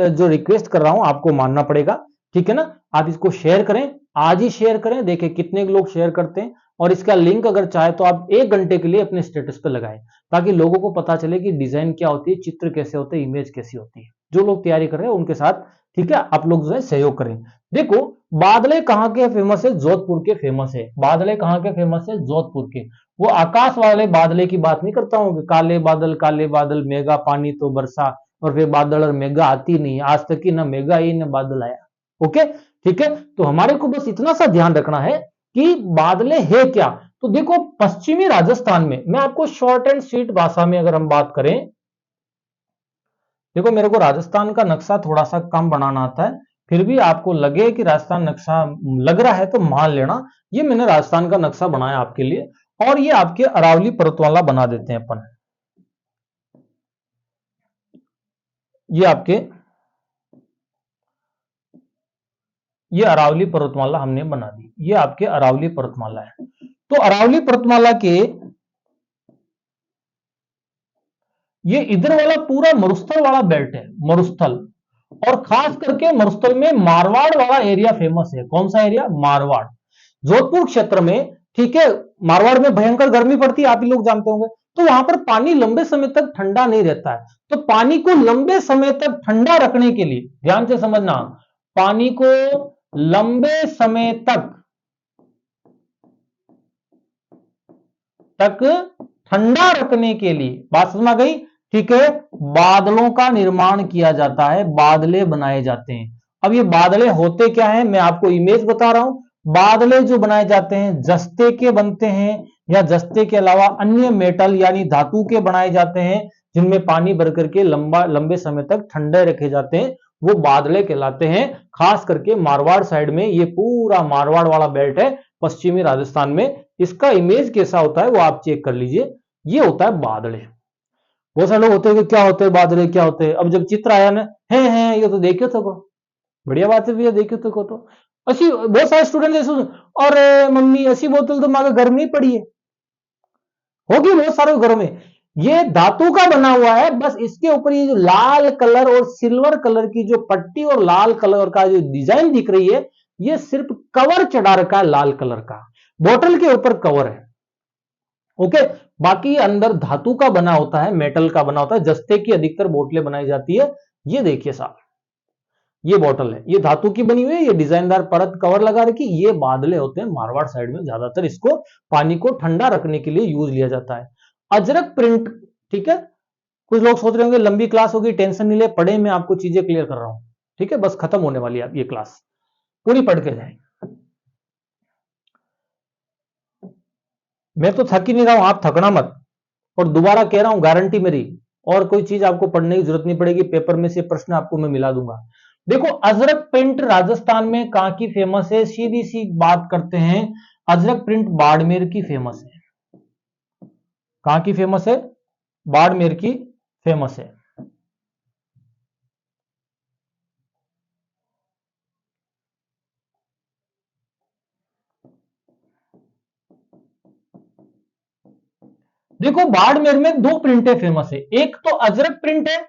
A: जो रिक्वेस्ट कर रहा हूं आपको मानना पड़ेगा, ठीक है ना। आप इसको शेयर करें, आज ही शेयर करें, देखें कितने लोग शेयर करते हैं। और इसका लिंक अगर चाहे तो आप 1 घंटे के लिए अपने स्टेटस पे लगाएं, ताकि लोगों को पता चले कि डिजाइन क्या होती है, चित्र कैसे होते हैं, इमेज कैसी होती है। जो लोग तैयारी कर रहे हैं उनके साथ, ठीक है, आप लोग जो है सहयोग करें। देखो बादले कहां के फेमस है, जोधपुर के फेमस है। बादले कहां के फेमस है, जोधपुर के। वो आकाश वाले बादले की बात नहीं करता हूं कि काले बादल मेगा पानी तो बरसा, और फिर बादल और मेगा आती नहीं, आज तक की ना मेगा आई ना बादल आया। ओके, ठीक है। तो हमारे को बस इतना सा ध्यान रखना है कि बादले है क्या। तो देखो पश्चिमी राजस्थान में, मैं आपको शॉर्ट एंड स्वीट भाषा में अगर हम बात करें, देखो मेरे को राजस्थान का नक्शा थोड़ा सा कम बनाना आता है, फिर भी आपको लगे कि राजस्थान नक्शा लग रहा है तो मान लेना। ये मैंने राजस्थान का नक्शा बनाया आपके लिए, और ये आपके अरावली पर्वतमाला बना देते हैं अपन। ये अरावली पर्वतमाला हमने बना दी, ये आपके अरावली पर्वतमाला है। तो अरावली पर्वतमाला के ये इधर वाला पूरा मरुस्थल वाला बेल्ट है, मरुस्थल। और खास करके मरुस्थल में मारवाड़ वाला एरिया फेमस है। कौन सा एरिया, मारवाड़, जोधपुर क्षेत्र में, ठीक है। मारवाड़ में भयंकर गर्मी पड़ती है, आप ही लोग जानते होंगे। तो वहां पर पानी लंबे समय तक ठंडा नहीं रहता है। तो पानी को लंबे समय तक ठंडा रखने के लिए, ध्यान से समझना, पानी को लंबे समय तक ठंडा रखने के लिए, बात समझ में गई, ठीक है, बादलों का निर्माण किया जाता है, बादले बनाए जाते हैं। अब ये बादले होते क्या है, मैं आपको इमेज बता रहा हूं। बादले जो बनाए जाते हैं जस्ते के बनते हैं, या जस्ते के अलावा अन्य मेटल यानी धातु के बनाए जाते हैं, जिनमें पानी भर करके लंबे समय तक ठंडे रखे जाते हैं, वो बादले कहलाते हैं। खास करके मारवाड़ साइड में, ये पूरा मारवाड़ वाला बेल्ट है पश्चिमी राजस्थान में। इसका इमेज कैसा होता है वो आप चेक कर लीजिए। ये होता है बादले। बहुत सारे लोग होते हैं कि क्या होते हैं बादले, क्या होते हैं। अब जब चित्र आया ना, है ये तो देखियो तो को, बढ़िया बात है भैया, देखियो तो अच्छी। बहुत सारे स्टूडेंट ऐसे, और मम्मी ऐसी बोतल तो मांगे घर में ही पड़ी है, होगी बहुत सारे घरों में। ये धातु का बना हुआ है, बस इसके ऊपर ये जो लाल कलर और सिल्वर कलर की जो पट्टी और लाल कलर का जो डिजाइन दिख रही है, ये सिर्फ कवर चढ़ा रखा है लाल कलर का, बोतल के ऊपर कवर है। ओके, बाकी अंदर धातु का बना होता है, मेटल का बना होता है। जस्ते की अधिकतर बोतलें बनाई जाती है। ये देखिए साहब, ये बोतल है, ये धातु की बनी हुई है, ये डिजाइनदार परत कवर लगा रखी। ये बादले होते हैं मारवाड़ साइड में, ज्यादातर इसको पानी को ठंडा रखने के लिए यूज लिया जाता है। अजरक प्रिंट, ठीक है। कुछ लोग सोच रहे होंगे लंबी क्लास होगी, टेंशन नहीं ले, पढ़े, मैं आपको चीजें क्लियर कर रहा हूं, ठीक है। बस खत्म होने वाली है ये क्लास, पूरी पढ़ के जाए। मैं तो थक ही नहीं रहा हूं, आप थकना मत। और दोबारा कह रहा हूं, गारंटी मेरी, और कोई चीज आपको पढ़ने की जरूरत नहीं पड़ेगी, पेपर में से प्रश्न आपको मैं मिला दूंगा। देखो अजरक प्रिंट राजस्थान में कहां की फेमस है, सीधी सी बात करते हैं। अजरक प्रिंट बाड़मेर की फेमस है। कहां की फेमस है, बाड़मेर की फेमस है। देखो बाड़मेर में 2 प्रिंटें फेमस है, एक तो अजरक प्रिंट है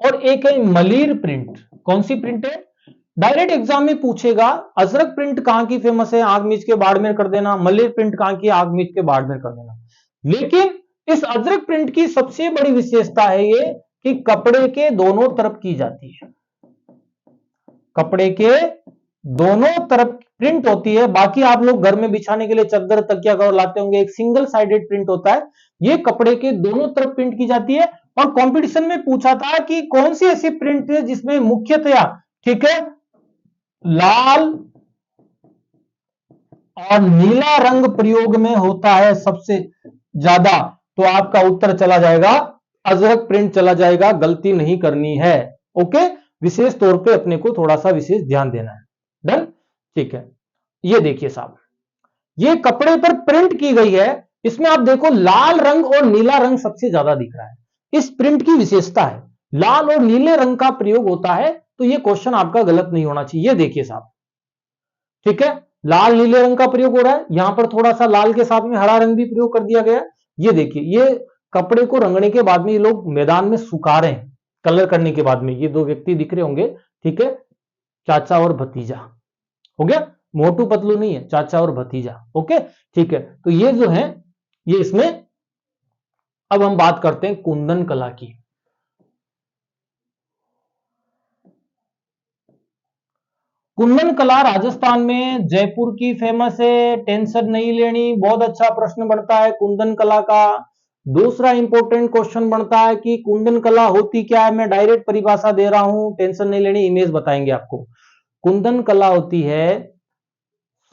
A: और एक है मलिर प्रिंट। कौन सी प्रिंट है, डायरेक्ट एग्जाम में पूछेगा, अजरक प्रिंट कहां की फेमस है, आग मीच के बाड़मेर कर देना, मलिर प्रिंट कहां की, आग मीच के बाड़मेर कर देना। लेकिन इस अजरक प्रिंट की सबसे बड़ी विशेषता है ये कि कपड़े के दोनों तरफ की जाती है, कपड़े के दोनों तरफ प्रिंट होती है। बाकी आप लोग घर में बिछाने के लिए चादर तकिया कवर लाते होंगे, एक सिंगल साइडेड प्रिंट होता है, ये कपड़े के दोनों तरफ प्रिंट की जाती है। और कंपटीशन में पूछा था कि कौन सी ऐसी प्रिंट है जिसमें मुख्यतया, ठीक है, लाल और नीला रंग प्रयोग में होता है सबसे ज्यादा, तो आपका उत्तर चला जाएगा अजरक प्रिंट चला जाएगा, गलती नहीं करनी है। ओके, विशेष तौर पे अपने को थोड़ा सा विशेष ध्यान देना है। डन, ठीक है। ये देखिए साहब, ये कपड़े पर प्रिंट की गई है, इसमें आप देखो लाल रंग और नीला रंग सबसे ज्यादा दिख रहा है। इस प्रिंट की विशेषता है, लाल और नीले रंग का प्रयोग होता है, तो ये क्वेश्चन आपका गलत नहीं होना चाहिए। ये देखिए साहब, ठीक है, लाल नीले रंग का प्रयोग हो रहा है, यहां पर थोड़ा सा लाल के साथ में हरा रंग भी प्रयोग कर दिया गया। ये देखिए, ये कपड़े को रंगने के बाद में ये लोग मैदान में सुखा रहे हैं, कलर करने के बाद में ये 2 व्यक्ति दिख रहे होंगे, ठीक है, चाचा और भतीजा, हो गया। मोटू पतलू नहीं है, चाचा और भतीजा। ओके ठीक है, तो ये जो है ये इसमें। अब हम बात करते हैं कुंदन कला की। कुंदन कला राजस्थान में जयपुर की फेमस है, टेंशन नहीं लेनी। बहुत अच्छा प्रश्न बनता है कुंदन कला का। दूसरा इंपॉर्टेंट क्वेश्चन बनता है कि कुंदन कला होती क्या है। मैं डायरेक्ट परिभाषा दे रहा हूं, टेंशन नहीं लेनी, इमेज बताएंगे आपको। कुंदन कला होती है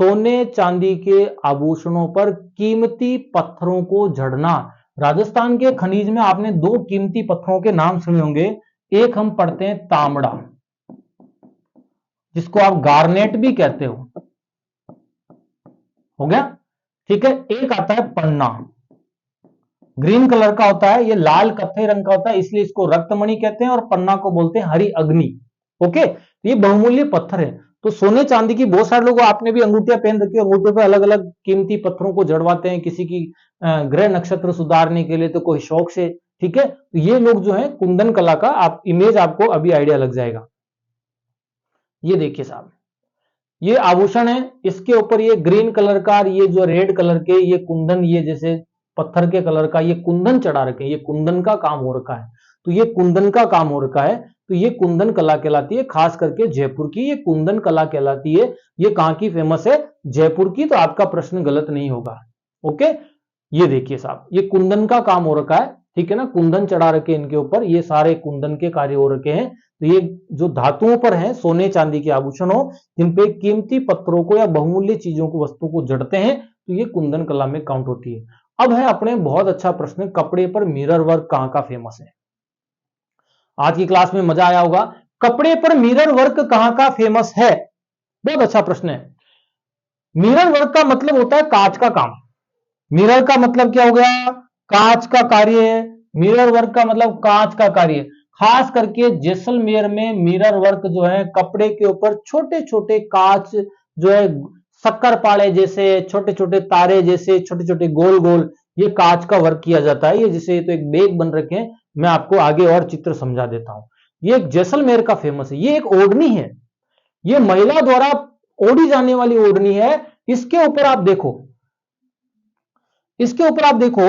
A: सोने चांदी के आभूषणों पर कीमती पत्थरों को जड़ना। राजस्थान के खनिज में आपने दो कीमती पत्थरों के नाम सुने होंगे। एक हम पढ़ते हैं तांबड़ा, जिसको आप गार्नेट भी कहते हो गया ठीक है। एक आता है पन्ना, ग्रीन कलर का होता है, ये लाल कत्थे रंग का होता है, इसलिए इसको रक्तमणि कहते हैं, और पन्ना को बोलते हैं हरी अग्नि। ओके, ये बहुमूल्य पत्थर है। तो सोने चांदी की बहुत सारे लोग, आपने भी अंगूठियां पहन रखी है, अंगूठे पे अलग अलग कीमती पत्थरों को जड़वाते हैं, किसी की ग्रह नक्षत्र सुधारने के लिए, तो कोई शौक से। ठीक है, तो ये लोग जो है कुंदन कला का आप इमेज आपको अभी आइडिया लग जाएगा। ये देखिए साहब, ये आभूषण है, इसके ऊपर ये ग्रीन कलर का, ये जो रेड कलर के ये कुंदन, ये जैसे पत्थर के कलर का ये कुंदन चढ़ा रखे हैं, ये कुंदन का काम हो रखा है। तो ये कुंदन का काम हो रखा है, तो ये कुंदन कला कहलाती है, खास करके जयपुर की ये कुंदन कला कहलाती है। ये कहां की फेमस है? जयपुर की। तो आपका प्रश्न गलत नहीं होगा। ओके, ये देखिए साहब, ये कुंदन का काम हो रखा है, ठीक है ना, कुंदन चढ़ा रखे इनके ऊपर, ये सारे कुंदन के कार्य हो रखे हैं। तो ये जो धातुओं पर है, सोने चांदी के आभूषण हो, जिन पे कीमती पत्थरों को या बहुमूल्य चीजों को, वस्तु को जड़ते हैं, तो ये कुंदन कला में काउंट होती है। अब है अपने बहुत अच्छा प्रश्न, कपड़े पर मिरर वर्क कहां का फेमस है? आज की क्लास में मजा आया होगा। कपड़े पर मिरर वर्क कहां का फेमस है? बहुत अच्छा प्रश्न है। मिरर वर्क का मतलब होता है कांच का काम। मिरर का मतलब क्या हो गया? कांच का कार्य है। मिरर वर्क का मतलब कांच का कार्य। खास करके जैसलमेर में मिरर वर्क जो है, कपड़े के ऊपर छोटे छोटे कांच जो है, शक्कर पाड़े जैसे, छोटे छोटे तारे जैसे, छोटे छोटे गोल गोल, ये कांच का वर्क किया जाता है। ये जैसे तो एक बैग बन रखे हैं, मैं आपको आगे और चित्र समझा देता हूं। ये एक जैसलमेर का फेमस है। ये एक ओढ़नी है, ये महिला द्वारा ओढ़ी जाने वाली ओढ़नी है। इसके ऊपर आप देखो, इसके ऊपर आप देखो,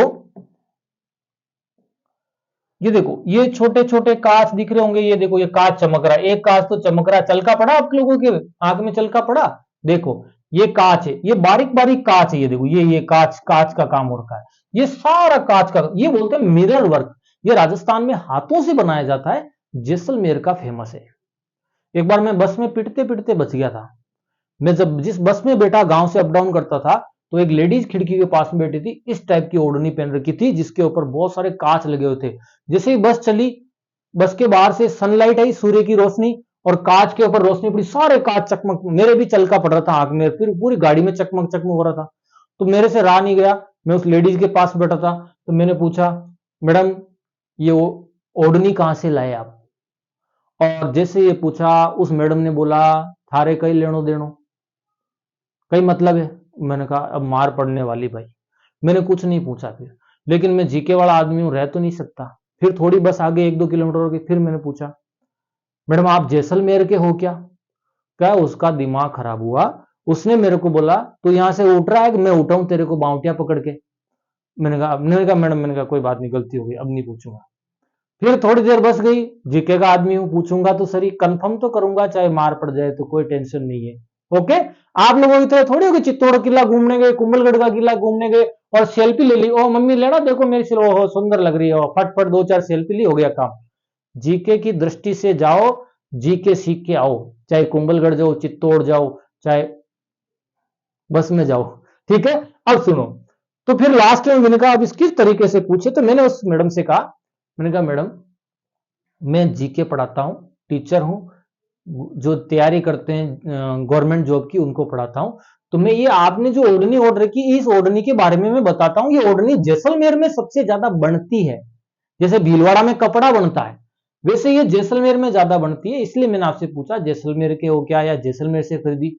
A: ये देखो, ये छोटे छोटे कांच दिख रहे होंगे। ये देखो, ये कांच चमक रहा है, एक कांच तो चमक रहा है, चलका पड़ा आप लोगों के आंख में? चलका पड़ा? देखो, ये कांच है, ये बारीक बारीक कांच है। ये देखो, ये कांच, कांच का काम हो रखा है। ये सारा कांच का, ये बोलते हैं मिरर वर्क। ये राजस्थान में हाथों से बनाया जाता है, जैसलमेर का फेमस है। एक बार मैं बस में पिटते पिटते बच गया था। मैं जब जिस बस में बैठा, गांव से अप डाउन करता था, तो एक लेडीज खिड़की के पास में बैठी थी, इस टाइप की ओढ़नी पहन रखी थी, जिसके ऊपर बहुत सारे कांच लगे हुए थे। जैसे ही बस चली, बस के बाहर से सनलाइट आई, सूर्य की रोशनी, और कांच के ऊपर रोशनी पड़ी, सारे कांच चकमक, मेरे भी चलका पड़ रहा था आंख में, फिर पूरी गाड़ी में चकमक चकमक हो रहा था। तो मेरे से रहा नहीं गया, मैं उस लेडीज के पास बैठा था, तो मैंने पूछा, मैडम ये ओढ़नी कहां से लाए आप? और जैसे ये पूछा, उस मैडम ने बोला, थारे कई लेनो देनो, कई मतलब है। मैंने कहा अब मार पड़ने वाली भाई। मैंने कुछ नहीं पूछा फिर, लेकिन मैं जीके वाला आदमी हूं, रह तो नहीं सकता। फिर थोड़ी बस आगे 1-2 किलोमीटर हो गई, फिर मैंने पूछा, मैडम आप जैसलमेर के हो क्या? क्या? उसका दिमाग खराब हुआ, उसने मेरे को बोला, तो यहां से उठ रहा है कि मैं उठाऊं तेरे को बाउंटिया पकड़ के? मैंने कहा मैडम, मैंने कहा कोई बात नहीं, गलती हो गई, अब नहीं पूछूंगा। फिर थोड़ी देर बस गई, जीके का आदमी हूं, पूछूंगा तो सही, कंफर्म तो करूंगा, चाहे मार पड़ जाए तो कोई टेंशन नहीं है। ओके, आप लोगों की तरह थोड़ी होगी, चित्तौड़ किला घूमने गए, कुंभलगढ़ का किला घूमने गए और सेल्फी ले ली, ओ मम्मी लेना, देखो मेरी सिर्फ ओहो सुंदर लग रही है, फटफट 2-4 सेल्फी ली, हो गया काम। जीके की दृष्टि से जाओ, जीके सीख के आओ, चाहे कुंभलगढ़ जाओ, चित्तौड़ जाओ, चाहे बस में जाओ। ठीक है, अब सुनो। तो फिर लास्ट में मैंने कहा अब इस किस तरीके से पूछे, तो मैंने उस मैडम से कहा, मैंने कहा मैडम मैं जीके पढ़ाता हूं, टीचर हूं, जो तैयारी करते हैं गवर्नमेंट जॉब की, उनको पढ़ाता हूं। तो मैं ये आपने जो ओढ़नी ओढ़ रखी, इस ओढ़नी के बारे में मैं बताता हूं। ये ओढ़नी जैसलमेर में सबसे ज्यादा बनती है। जैसे भीलवाड़ा में कपड़ा बनता है, वैसे ये जैसलमेर में ज्यादा बनती है, इसलिए मैंने आपसे पूछा जैसलमेर के हो क्या, या जैसलमेर से खरीदी?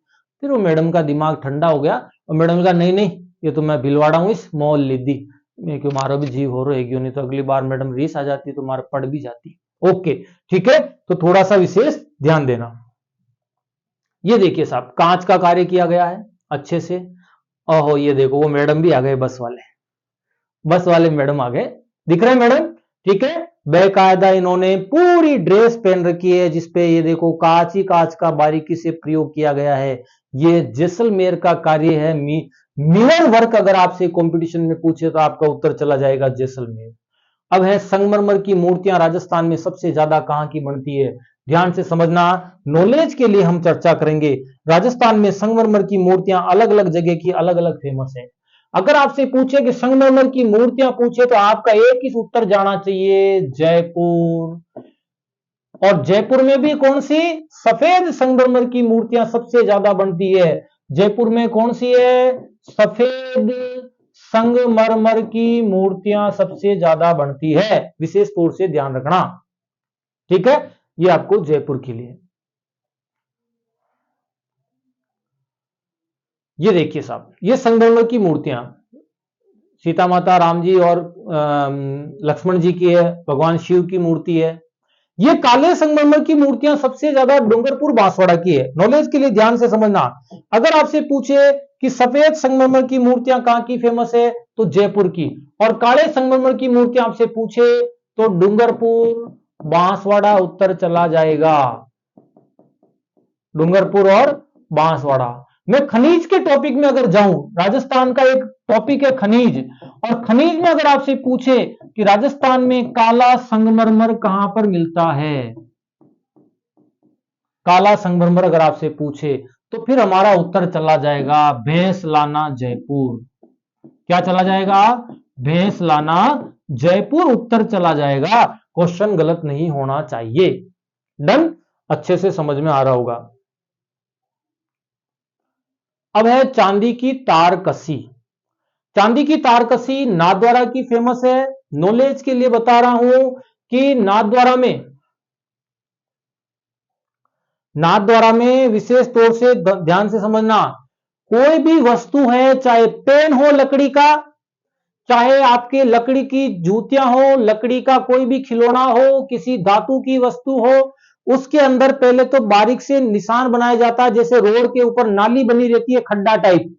A: फिर वो मैडम का दिमाग ठंडा हो गया, और मैडम ने कहा नहीं नहीं, ये तो मैं भीलवाड़ा हूं, इस मॉल ली दी। मैं क्यों, मारो भी जीव हो रहेगी, नहीं तो अगली बार मैडम रीस आ जाती तो मार पड़ भी जाती। ओके ठीक है, तो थोड़ा सा विशेष ध्यान देना। ये देखिए साहब, कांच का कार्य किया गया है अच्छे से। ओहो, ये देखो वो मैडम भी आ गए, बस वाले मैडम आ गए, दिख रहे हैं मैडम? ठीक है, बेकायदा इन्होंने पूरी ड्रेस पहन रखी है जिसपे ये देखो कांच ही कांच का बारीकी से प्रयोग किया गया है। ये जैसलमेर का कार्य है। मिरर वर्क अगर आपसे कंपटीशन में पूछे तो आपका उत्तर चला जाएगा जैसलमेर। अब है संगमरमर की मूर्तियां राजस्थान में सबसे ज्यादा कहां की बनती है? ध्यान से समझना, नॉलेज के लिए हम चर्चा करेंगे। राजस्थान में संगमरमर की मूर्तियां अलग अलग जगह की अलग अलग फेमस है। अगर आपसे पूछे कि संगमरमर की मूर्तियां पूछे तो आपका एक ही उत्तर जाना चाहिए, जयपुर। और जयपुर में भी कौन सी? सफेद संगमरमर की मूर्तियां सबसे ज्यादा बनती है। जयपुर में कौन सी है? सफेद संगमरमर की मूर्तियां सबसे ज्यादा बनती है, विशेष तौर से ध्यान रखना। ठीक है, ये आपको जयपुर के लिए। ये देखिए साहब, ये संगमरमर की मूर्तियां सीता माता, राम जी और लक्ष्मण जी की है, भगवान शिव की मूर्ति है। ये काले संगमरमर की मूर्तियां सबसे ज्यादा डूंगरपुर बांसवाड़ा की है। नॉलेज के लिए ध्यान से समझना, अगर आपसे पूछे कि सफेद संगमरमर की मूर्तियां कहां की फेमस है तो जयपुर की, और काले संगमरमर की मूर्तियां आपसे पूछे तो डूंगरपुर बांसवाड़ा उत्तर चला जाएगा, डूंगरपुर और बांसवाड़ा। मैं खनिज के टॉपिक में अगर जाऊं, राजस्थान का एक टॉपिक है खनिज, और खनिज में अगर आपसे पूछे कि राजस्थान में काला संगमरमर कहां पर मिलता है, काला संगमरमर अगर आपसे पूछे तो फिर हमारा उत्तर चला जाएगा भैंसलाना जयपुर। क्या चला जाएगा? भैंसलाना जयपुर उत्तर चला जाएगा। क्वेश्चन गलत नहीं होना चाहिए। डन, अच्छे से समझ में आ रहा होगा। अब है चांदी की तारकसी। चांदी की तारकसी नाथद्वारा की फेमस है। नॉलेज के लिए बता रहा हूं कि नाथद्वारा में विशेष तौर से ध्यान से समझना, कोई भी वस्तु है, चाहे पेन हो लकड़ी का, चाहे आपके लकड़ी की जूतियां हो, लकड़ी का कोई भी खिलौना हो, किसी धातु की वस्तु हो, उसके अंदर पहले तो बारीक से निशान बनाया जाता है, जैसे रोड के ऊपर नाली बनी रहती है खड्डा टाइप,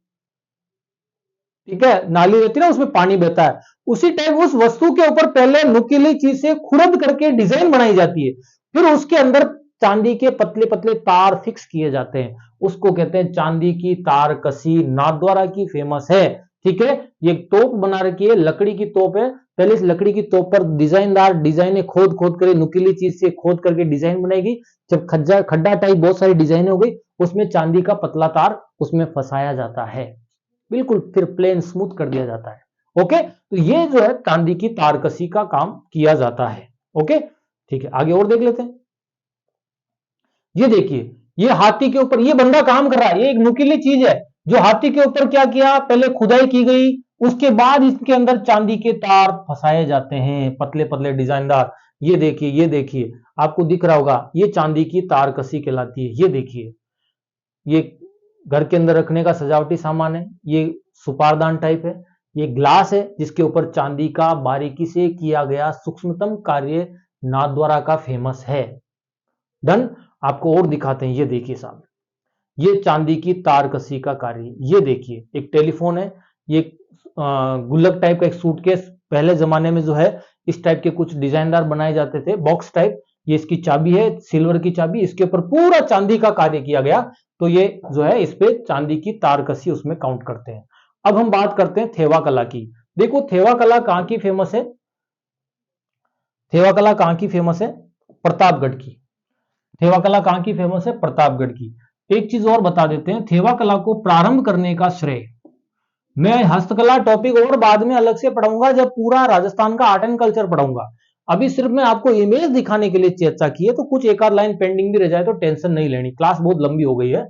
A: ठीक है, नाली रहती है ना, उसमें पानी बहता है, उसी टाइप उस वस्तु के ऊपर पहले नुकीली चीज से खुरद करके डिजाइन बनाई जाती है, फिर उसके अंदर चांदी के पतले पतले तार फिक्स किए जाते हैं, उसको कहते हैं चांदी की तारकसी। नाथद्वारा की फेमस है। ठीक है, ये तोप बना रखी है, लकड़ी की तोप है, पहले इस लकड़ी की तोप पर डिजाइनदार डिजाइने खोद खोद कर नुकीली चीज से खोद करके डिजाइन बनाएगी। जब खड्डा टाइप बहुत सारी डिजाइने हो गई, उसमें चांदी का पतला तार उसमें फंसाया जाता है, बिल्कुल फिर प्लेन स्मूथ कर दिया जाता है। ओके, तो ये जो है चांदी की तारकसी का काम किया जाता है। ओके, ठीक है, आगे और देख लेते हैं। ये देखिए, ये हाथी के ऊपर ये बंदा काम कर रहा है, ये एक नुकीली चीज है जो हाथी के ऊपर क्या किया, पहले खुदाई की गई, उसके बाद इसके अंदर चांदी के तार फंसाए जाते हैं, पतले पतले डिजाइनदार। ये देखिए, ये देखिए, आपको दिख रहा होगा, ये चांदी की तारकसी कहलाती है। ये देखिए, ये घर के अंदर रखने का सजावटी सामान है, ये सुपारदान टाइप है, ये ग्लास है जिसके ऊपर चांदी का बारीकी से किया गया सूक्ष्मतम कार्य नाथद्वारा का फेमस है। डन, आपको और दिखाते हैं। ये देखिए साहब, ये चांदी की तारकसी का कार्य। ये देखिए, एक टेलीफोन है, ये गुल्लक टाइप का एक सूटकेस, पहले जमाने में जो है इस टाइप के कुछ डिजाइनदार बनाए जाते थे, बॉक्स टाइप। ये इसकी चाबी है, सिल्वर की चाबी, इसके ऊपर पूरा चांदी का कार्य किया गया, तो ये जो है इस पे चांदी की तारकसी उसमें काउंट करते हैं। अब हम बात करते हैं थेवा कला की। देखो, थेवा कला कहां की फेमस है? थेवा कला कहां की फेमस है? प्रतापगढ़ की। थेवा कला कहां की फेमस है? प्रतापगढ़ की। एक चीज और बता देते हैं, थेवा कला को प्रारंभ करने का श्रेय, मैं हस्तकला टॉपिक और बाद में अलग से पढ़ाऊंगा जब पूरा राजस्थान का आर्ट एंड कल्चर पढ़ाऊंगा। अभी सिर्फ मैं आपको इमेज दिखाने के लिए चर्चा की है, तो कुछ एक आध लाइन पेंडिंग भी रह जाए तो टेंशन नहीं लेनी, क्लास बहुत लंबी हो गई है।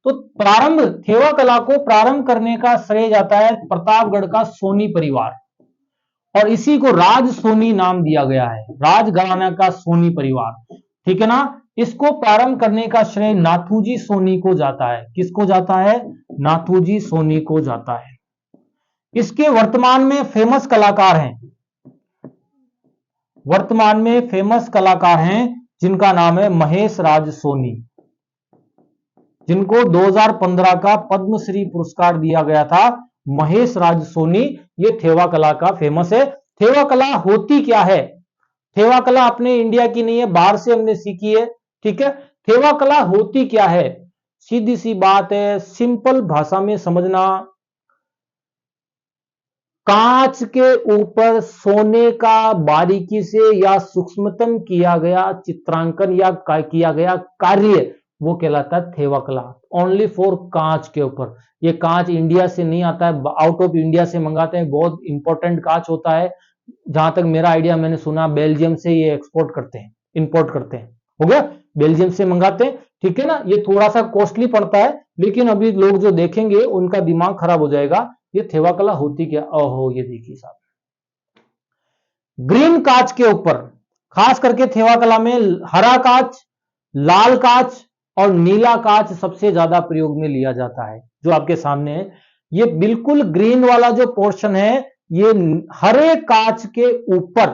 A: तो प्रारंभ, थेवा कला को प्रारंभ करने का श्रेय जाता है प्रतापगढ़ का सोनी परिवार, और इसी को राज सोनी नाम दिया गया है, राजघराना का सोनी परिवार। ठीक है ना, इसको प्रारंभ करने का श्रेय नाथूजी सोनी को जाता है। किसको जाता है? नाथूजी सोनी को जाता है। इसके वर्तमान में फेमस कलाकार हैं, वर्तमान में फेमस कलाकार हैं जिनका नाम है महेश राज सोनी। जिनको 2015 का पद्मश्री पुरस्कार दिया गया था, महेश राज सोनी, ये थेवा कला का फेमस है। थेवा कला होती क्या है? थेवा कला अपने इंडिया की नहीं है, बाहर से हमने सीखी है, ठीक है। थेवा कला होती क्या है? सीधी सी बात है, सिंपल भाषा में समझना, कांच के ऊपर सोने का बारीकी से या सूक्ष्मतम किया गया चित्रांकन या किया गया कार्य, वो कहलाता है थेवा कला। ओनली फॉर कांच के ऊपर। ये कांच इंडिया से नहीं आता है, आउट ऑफ इंडिया से मंगाते हैं, बहुत इंपॉर्टेंट कांच होता है। जहां तक मेरा आइडिया, मैंने सुना बेल्जियम से ये एक्सपोर्ट करते हैं, इंपोर्ट करते हैं, हो गया, बेल्जियम से मंगाते हैं, ठीक है ना। ये थोड़ा सा कॉस्टली पड़ता है, लेकिन अभी लोग जो देखेंगे उनका दिमाग खराब हो जाएगा। ये थेवा कला होती क्या? ओहो, ये देखिए साहब, ग्रीन कांच के ऊपर, खास करके थेवा कला में हरा कांच, लाल कांच और नीला कांच सबसे ज्यादा प्रयोग में लिया जाता है। जो आपके सामने है, ये बिल्कुल ग्रीन वाला जो पोर्शन है, ये हरे कांच के ऊपर,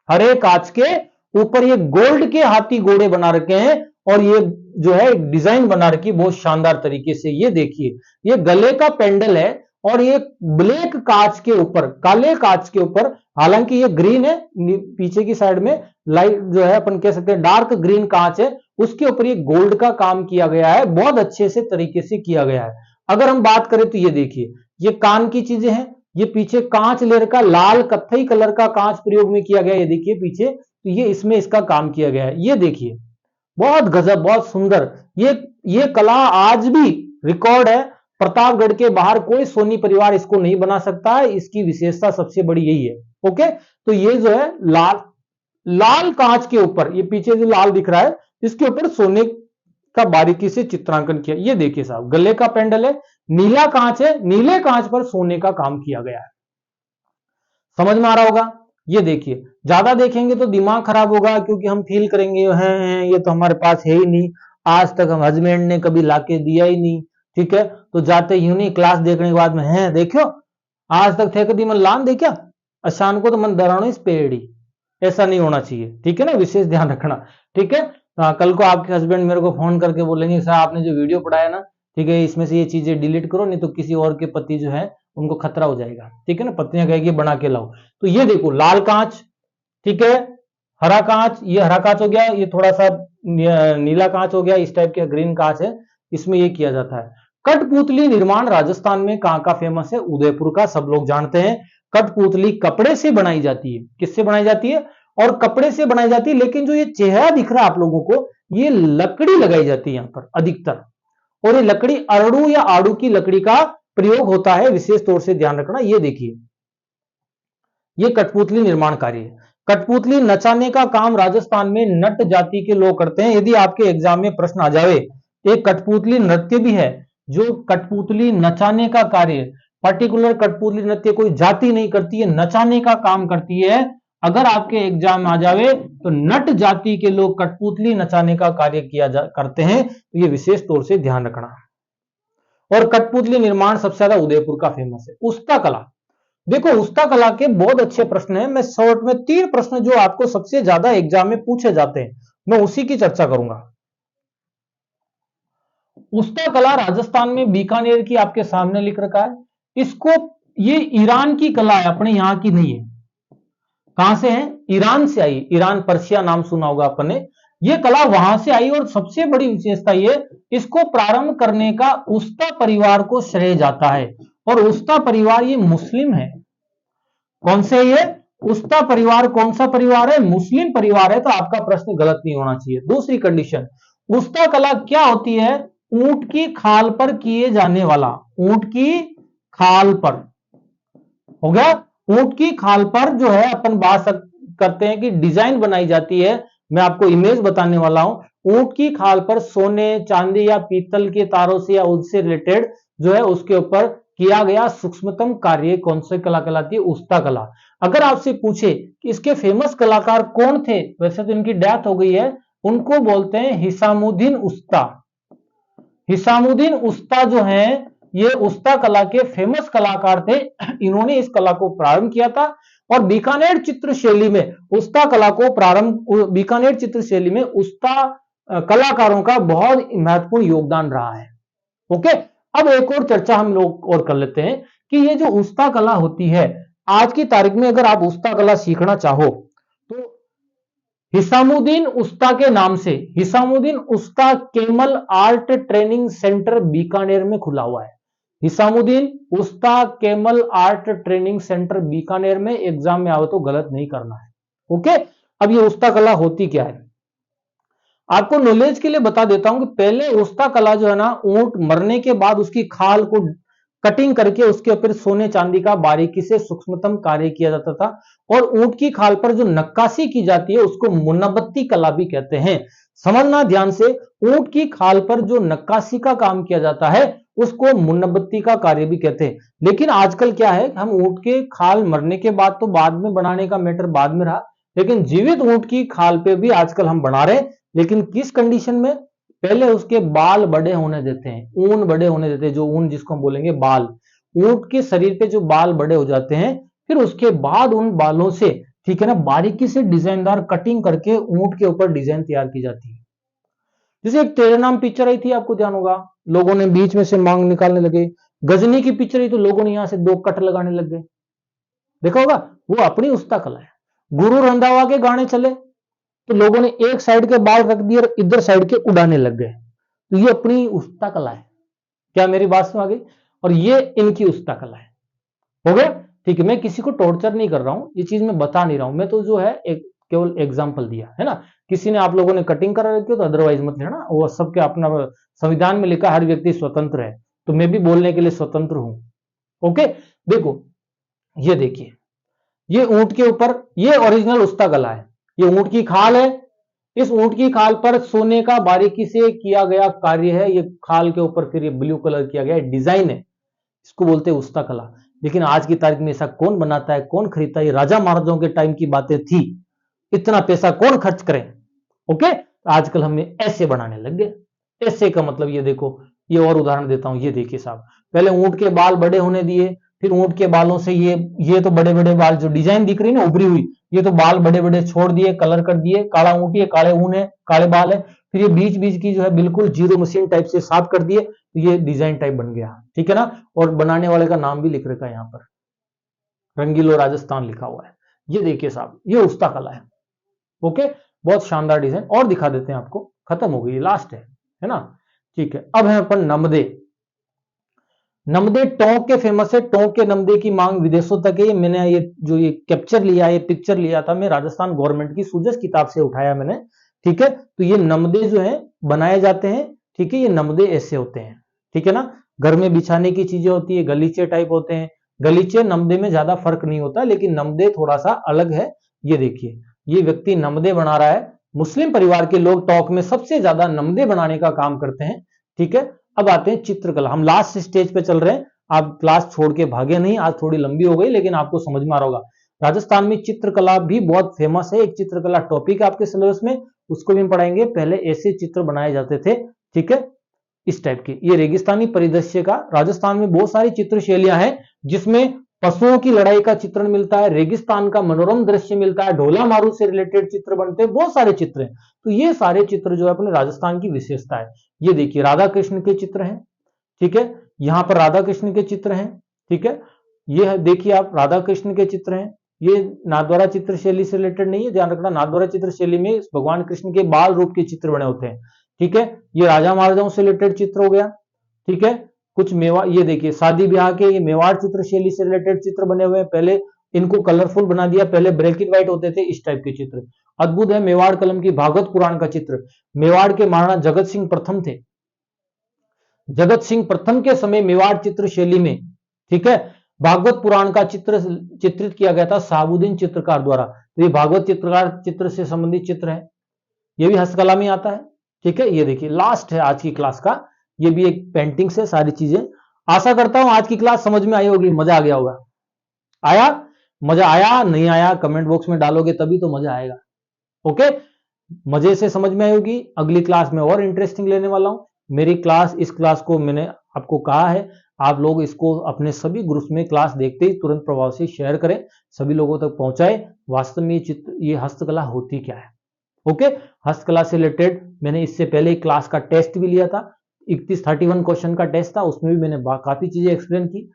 A: हरे कांच के ऊपर ये गोल्ड के हाथी घोड़े बना रखे हैं, और ये जो है डिजाइन बना रखी बहुत शानदार तरीके से। ये देखिए, ये गले का पेंडल है, और ये ब्लैक कांच के ऊपर, काले कांच के ऊपर, हालांकि ये ग्रीन है, पीछे की साइड में लाइट जो है अपन कह सकते हैं डार्क ग्रीन कांच है, उसके ऊपर ये गोल्ड का काम किया गया है, बहुत अच्छे से तरीके से किया गया है। अगर हम बात करें तो ये देखिए, ये कान की चीजें हैं, ये पीछे कांच लेयर का लाल कत्थई कलर का कांच प्रयोग में किया गया है, ये देखिए पीछे, तो ये इसमें इसका काम किया गया है। ये देखिए, बहुत गजब, बहुत सुंदर। ये कला आज भी रिकॉर्ड है, प्रतापगढ़ के बाहर कोई सोनी परिवार इसको नहीं बना सकता है, इसकी विशेषता सबसे बड़ी यही है। ओके, तो ये जो है लाल लाल कांच के ऊपर, ये पीछे जो लाल दिख रहा है, इसके ऊपर सोने का बारीकी से चित्रांकन किया। ये देखिए साहब, गले का पेंडल है, नीला कांच है, नीले कांच पर सोने का काम किया गया है। समझ में आ रहा होगा? ये देखिए, ज्यादा देखेंगे तो दिमाग खराब होगा, क्योंकि हम फील करेंगे हैं ये तो हमारे पास है ही नहीं, आज तक हम हस्बैंड ने कभी लाके दिया ही नहीं, ठीक है। तो जाते यूं नहीं, क्लास देखने के बाद में है देखो, आज तक थे कभी मन लान दे क्या, अशान को तो मन दरानो इस पेड़ी, ऐसा नहीं होना चाहिए, ठीक है ना, विशेष ध्यान रखना, ठीक है। कल को आपके हस्बैंड मेरे को फोन करके बोलेंगे सर आपने जो वीडियो पढ़ाया ना, ठीक है, इसमें से ये चीजें डिलीट करो, नहीं तो किसी और के पति जो है उनको खतरा हो जाएगा, ठीक है ना, पत्नियां कहेगी बना के लाओ। तो ये देखो लाल कांच, ठीक है, हरा कांच, ये हरा कांच हो गया, ये थोड़ा सा नीला कांच हो गया, इस टाइप के ग्रीन कांच है, इसमें ये किया जाता है। कठपुतली निर्माण राजस्थान में कहां का फेमस है? उदयपुर का, सब लोग जानते हैं। कठपुतली कपड़े से बनाई जाती है, किससे बनाई जाती है? और कपड़े से बनाई जाती है, लेकिन जो ये चेहरा दिख रहा है आप लोगों को, ये लकड़ी लगाई जाती है यहां पर अधिकतर, और ये लकड़ी अरड़ू या आड़ू की लकड़ी का प्रयोग होता है, विशेष तौर से ध्यान रखना। ये देखिए, ये कठपुतली निर्माण कार्य है। कठपुतली नचाने का काम राजस्थान में नट जाति के लोग करते हैं। यदि आपके एग्जाम में प्रश्न आ जावे, एक कठपुतली नृत्य भी है, जो कठपुतली नचाने का कार्य, पर्टिकुलर कठपुतली नृत्य कोई जाति नहीं करती है, नचाने का काम करती है। अगर आपके एग्जाम में आ जावे तो नट जाति के लोग कठपुतली नचाने का कार्य करते हैं, तो ये विशेष तौर से ध्यान रखना। और कठपुतली निर्माण सबसे ज्यादा उदयपुर का फेमस है। उस्ता कला, देखो उस्ता कला के बहुत अच्छे प्रश्न हैं, मैं शॉर्ट में 3 प्रश्न जो आपको सबसे ज्यादा एग्जाम में पूछे जाते हैं, मैं उसी की चर्चा करूंगा। उस्ता कला राजस्थान में बीकानेर की आपके सामने लिख रखा है। इसको, ये ईरान की कला है, अपने यहां की नहीं है। कहां से है? ईरान से आई। ईरान, पर्शिया नाम सुना होगा आपने। ये कला वहां से आई, और सबसे बड़ी विशेषता ये, इसको प्रारंभ करने का उस्ता परिवार को श्रेय जाता है, और उस्ता परिवार ये मुस्लिम है। कौन से? ये उस्ता परिवार कौन सा परिवार है? मुस्लिम परिवार है, तो आपका प्रश्न गलत नहीं होना चाहिए। दूसरी कंडीशन, उस्ता कला क्या होती है? ऊंट की खाल पर किए जाने वाला, ऊंट की खाल पर, हो गया, ऊंट की खाल पर जो है अपन बात करते हैं कि डिजाइन बनाई जाती है। मैं आपको इमेज बताने वाला हूं। ऊंट की खाल पर सोने, चांदी या पीतल के तारों से या उससे रिलेटेड जो है उसके ऊपर किया गया सूक्ष्मतम कार्य कौन सी कला कहलाती है? उस्ता कला। अगर आपसे पूछे कि इसके फेमस कलाकार कौन थे, वैसे तो इनकी डेथ हो गई है, उनको बोलते हैं हिसामुद्दीन उस्ता। हिसामुद्दीन उस्ता जो है, ये उस्ता कला के फेमस कलाकार थे। इन्होंने इस कला को प्रारंभ किया था, और बीकानेर चित्र शैली में उस्ता कला को प्रारंभ, बीकानेर चित्र शैली में उस्ता कलाकारों का बहुत महत्वपूर्ण योगदान रहा है। ओके, अब एक और चर्चा हम लोग और कर लेते हैं कि ये जो उस्ता कला होती है, आज की तारीख में अगर आप उस्ता कला सीखना चाहो तो हिसामुद्दीन उस्ता के नाम से Hisamuddin Usta camel art training centre Bikaner में खुला हुआ है। Hisamuddin Usta camel art training centre Bikaner में, एग्जाम में आओ तो गलत नहीं करना है। ओके, अब ये उस्ता कला होती क्या है, आपको नॉलेज के लिए बता देता हूं कि पहले उस्ता कला जो है ना, ऊंट मरने के बाद उसकी खाल को कटिंग करके उसके ऊपर सोने चांदी का बारीकी से सूक्ष्मतम कार्य किया जाता था, और ऊंट की खाल पर जो नक्काशी की जाती है उसको मुन्नबत्ती कला भी कहते हैं। समझना ध्यान से, ऊंट की खाल पर जो नक्काशी का काम किया जाता है उसको मुन्नबत्ती का कार्य भी कहते हैं। लेकिन आजकल क्या है, हम ऊंट के खाल मरने के बाद तो बाद में बनाने का मैटर बाद में रहा, लेकिन जीवित ऊंट की खाल पे भी आजकल हम बना रहे हैं। लेकिन किस कंडीशन में, पहले उसके बाल बड़े होने देते हैं, ऊन बड़े होने देते हैं, जो ऊन जिसको हम बोलेंगे बाल, ऊंट के शरीर पे जो बाल बड़े हो जाते हैं, फिर उसके बाद उन बालों से, ठीक है ना, बारीकी से डिजाइनदार कटिंग करके ऊंट के ऊपर डिजाइन तैयार की जाती है। जैसे एक तेरे नाम पिक्चर आई थी, आपको ध्यान होगा, लोगों ने बीच में से मांग निकालने लगे। गजनी की पिक्चर आई तो लोगों ने यहां से 2 कट लगाने लग गए, देखा होगा, वो अपनी उस्ता कला है। गुरु रंधावा के गाने चले तो लोगों ने एक साइड के बाल रख दिए और इधर साइड के उड़ाने लग गए, तो ये अपनी उस्ता कला है। क्या मेरी बात समझ आ गई? और ये इनकी उस्ता कला है। हो गया, ठीक है। मैं किसी को टॉर्चर नहीं कर रहा हूं, ये चीज मैं बता नहीं रहा हूं, मैं तो जो है एक केवल एग्जाम्पल दिया है ना। किसी ने आप लोगों ने कटिंग करा रखी हो तो अदरवाइज मत लेना, वो सबके अपना संविधान में लिखा हर व्यक्ति स्वतंत्र है, तो मैं भी बोलने के लिए स्वतंत्र हूं। ओके, देखो ये देखिए, ये ऊंट के ऊपर ये ओरिजिनल उस्ता कला है, ये ऊंट की खाल है, इस ऊंट की खाल पर सोने का बारीकी से किया गया कार्य है, ये खाल के ऊपर फिर ये ब्लू कलर किया गया डिजाइन है, इसको बोलते हैं उस्ता कला। लेकिन आज की तारीख में ऐसा कौन बनाता है, कौन खरीदता है? ये राजा महाराजाओं के टाइम की बातें थी, इतना पैसा कौन खर्च करे? ओके, आजकल हमें ऐसे बनाने लग गए। ऐसे का मतलब ये देखो, ये और उदाहरण देता हूं, ये देखिए साहब, पहले ऊंट के बाल बड़े होने दिए, फिर ऊंट के बालों से ये तो बड़े बड़े बाल जो डिजाइन दिख रही है ना उभरी हुई, ये तो बाल बड़े बड़े छोड़ दिए, कलर कर दिए, काला ऊंट है, काले ऊन है, काले बाल है, फिर ये बीच बीच की जो है बिल्कुल जीरो मशीन टाइप से साफ कर दिए, तो ये डिजाइन टाइप बन गया, ठीक है ना। और बनाने वाले का नाम भी लिख रखा है, यहाँ पर रंगीलो राजस्थान लिखा हुआ है। ये देखिए साहब, ये उस्ता कला है। ओके, बहुत शानदार डिजाइन, और दिखा देते हैं आपको, खत्म हो गई, लास्ट है ना। ठीक है, अब है अपन नमदे। नमदे टोंक के फेमस है, टोंक के नमदे की मांग विदेशों तक है। मैंने ये कैप्चर लिया, ये पिक्चर लिया था मैं राजस्थान गवर्नमेंट की सूजस किताब से उठाया मैंने, ठीक है। तो ये नमदे जो है बनाए जाते हैं, ठीक है, ये नमदे ऐसे होते हैं, ठीक है ना। घर में बिछाने की चीजें होती है, गलीचे टाइप होते हैं, गलीचे नमदे में ज्यादा फर्क नहीं होता, लेकिन नमदे थोड़ा सा अलग है। ये देखिए, ये व्यक्ति नमदे बना रहा है। मुस्लिम परिवार के लोग टोंक में सबसे ज्यादा नमदे बनाने का काम करते हैं, ठीक है। अब आते हैं चित्रकला, हम लास्ट स्टेज पे चल रहे हैं, आप क्लास छोड़ के भागे नहीं, आज थोड़ी लंबी हो गई लेकिन आपको समझ में आ रहा होगा। राजस्थान में चित्रकला भी बहुत फेमस है, एक चित्रकला टॉपिक है आपके सिलेबस में, उसको भी हम पढ़ाएंगे। पहले ऐसे चित्र बनाए जाते थे, ठीक है, इस टाइप के। ये रेगिस्तानी परिदृश्य का, राजस्थान में बहुत सारी चित्र शैलियां हैं जिसमें पशुओं की लड़ाई का चित्रण मिलता है, रेगिस्तान का मनोरम दृश्य मिलता है, ढोला मारू से रिलेटेड चित्र बनते हैं, बहुत सारे चित्र हैं। तो ये सारे चित्र जो है अपने राजस्थान की विशेषता है। ये देखिए, राधा कृष्ण के चित्र हैं, ठीक है, यहां पर राधा कृष्ण के चित्र हैं, ठीक है। ये देखिए आप, राधा कृष्ण के चित्र हैं, ये नाथद्वारा चित्र शैली से रिलेटेड नहीं है, ध्यान रखना, नाथद्वारा चित्र शैली में भगवान कृष्ण के बाल रूप के चित्र बने होते हैं, ठीक है। ये राजा महाराजाओं से रिलेटेड चित्र हो गया, ठीक है। कुछ मेवा, ये देखिए शादी ब्याह के, ये मेवाड़ चित्र शैली से रिलेटेड चित्र बने हुए हैं, पहले इनको कलरफुल बना दिया, पहले ब्लैक एंड व्हाइट होते थे, इस टाइप के चित्र अद्भुत है। मेवाड़ कलम की भागवत पुराण का चित्र, मेवाड़ के महाराणा जगत सिंह प्रथम थे, जगत सिंह प्रथम के समय मेवाड़ चित्र शैली में, ठीक है, भागवत पुराण का चित्र चित्रित किया गया था साबुद्दीन चित्रकार द्वारा। तो ये भागवत चित्रकार चित्र से संबंधित चित्र है, ये भी हस्तकला में आता है, ठीक है। ये देखिए, लास्ट है आज की क्लास का, ये भी एक पेंटिंग से सारी चीजें। आशा करता हूं आज की क्लास समझ में आई होगी, मजा आ गया होगा। आया? मजा आया? नहीं आया कमेंट बॉक्स में डालोगे तभी तो मजा आएगा। ओके, मजे से समझ में आई होगी। अगली क्लास में और इंटरेस्टिंग लेने वाला हूं। मेरी क्लास, इस क्लास को मैंने आपको कहा है, आप लोग इसको अपने सभी ग्रुप्स में क्लास देखते ही तुरंत प्रभाव से शेयर करें, सभी लोगों तक पहुंचाए। वास्तव में ये हस्तकला होती क्या है। ओके, हस्तकला से रिलेटेड मैंने इससे पहले एक क्लास का टेस्ट भी लिया था, 31 क्वेश्चन का टेस्ट था, उसमें भी मैंने काफी चीजें एक्सप्लेन की।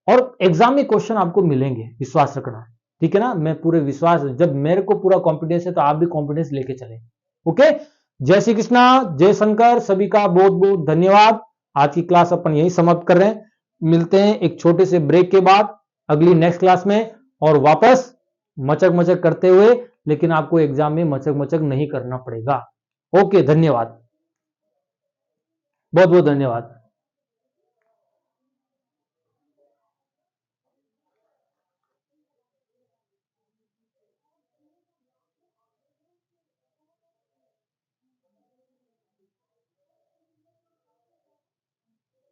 A: और एग्जाम में क्वेश्चन आपको मिलेंगे, विश्वास रखना, ठीक है ना। मैं पूरे विश्वास, जब मेरे को पूरा कॉन्फिडेंस है तो आप भी कॉन्फिडेंस लेके चले। ओके, जय श्री कृष्णा, जय शंकर, सभी का बहुत बहुत धन्यवाद। आज की क्लास अपन यही समाप्त कर रहे हैं, मिलते हैं एक छोटे से ब्रेक के बाद अगली नेक्स्ट क्लास में, और वापस मचक मचक करते हुए, लेकिन आपको एग्जाम में मचक मचक नहीं करना पड़ेगा। ओके, धन्यवाद, बहुत बहुत धन्यवाद।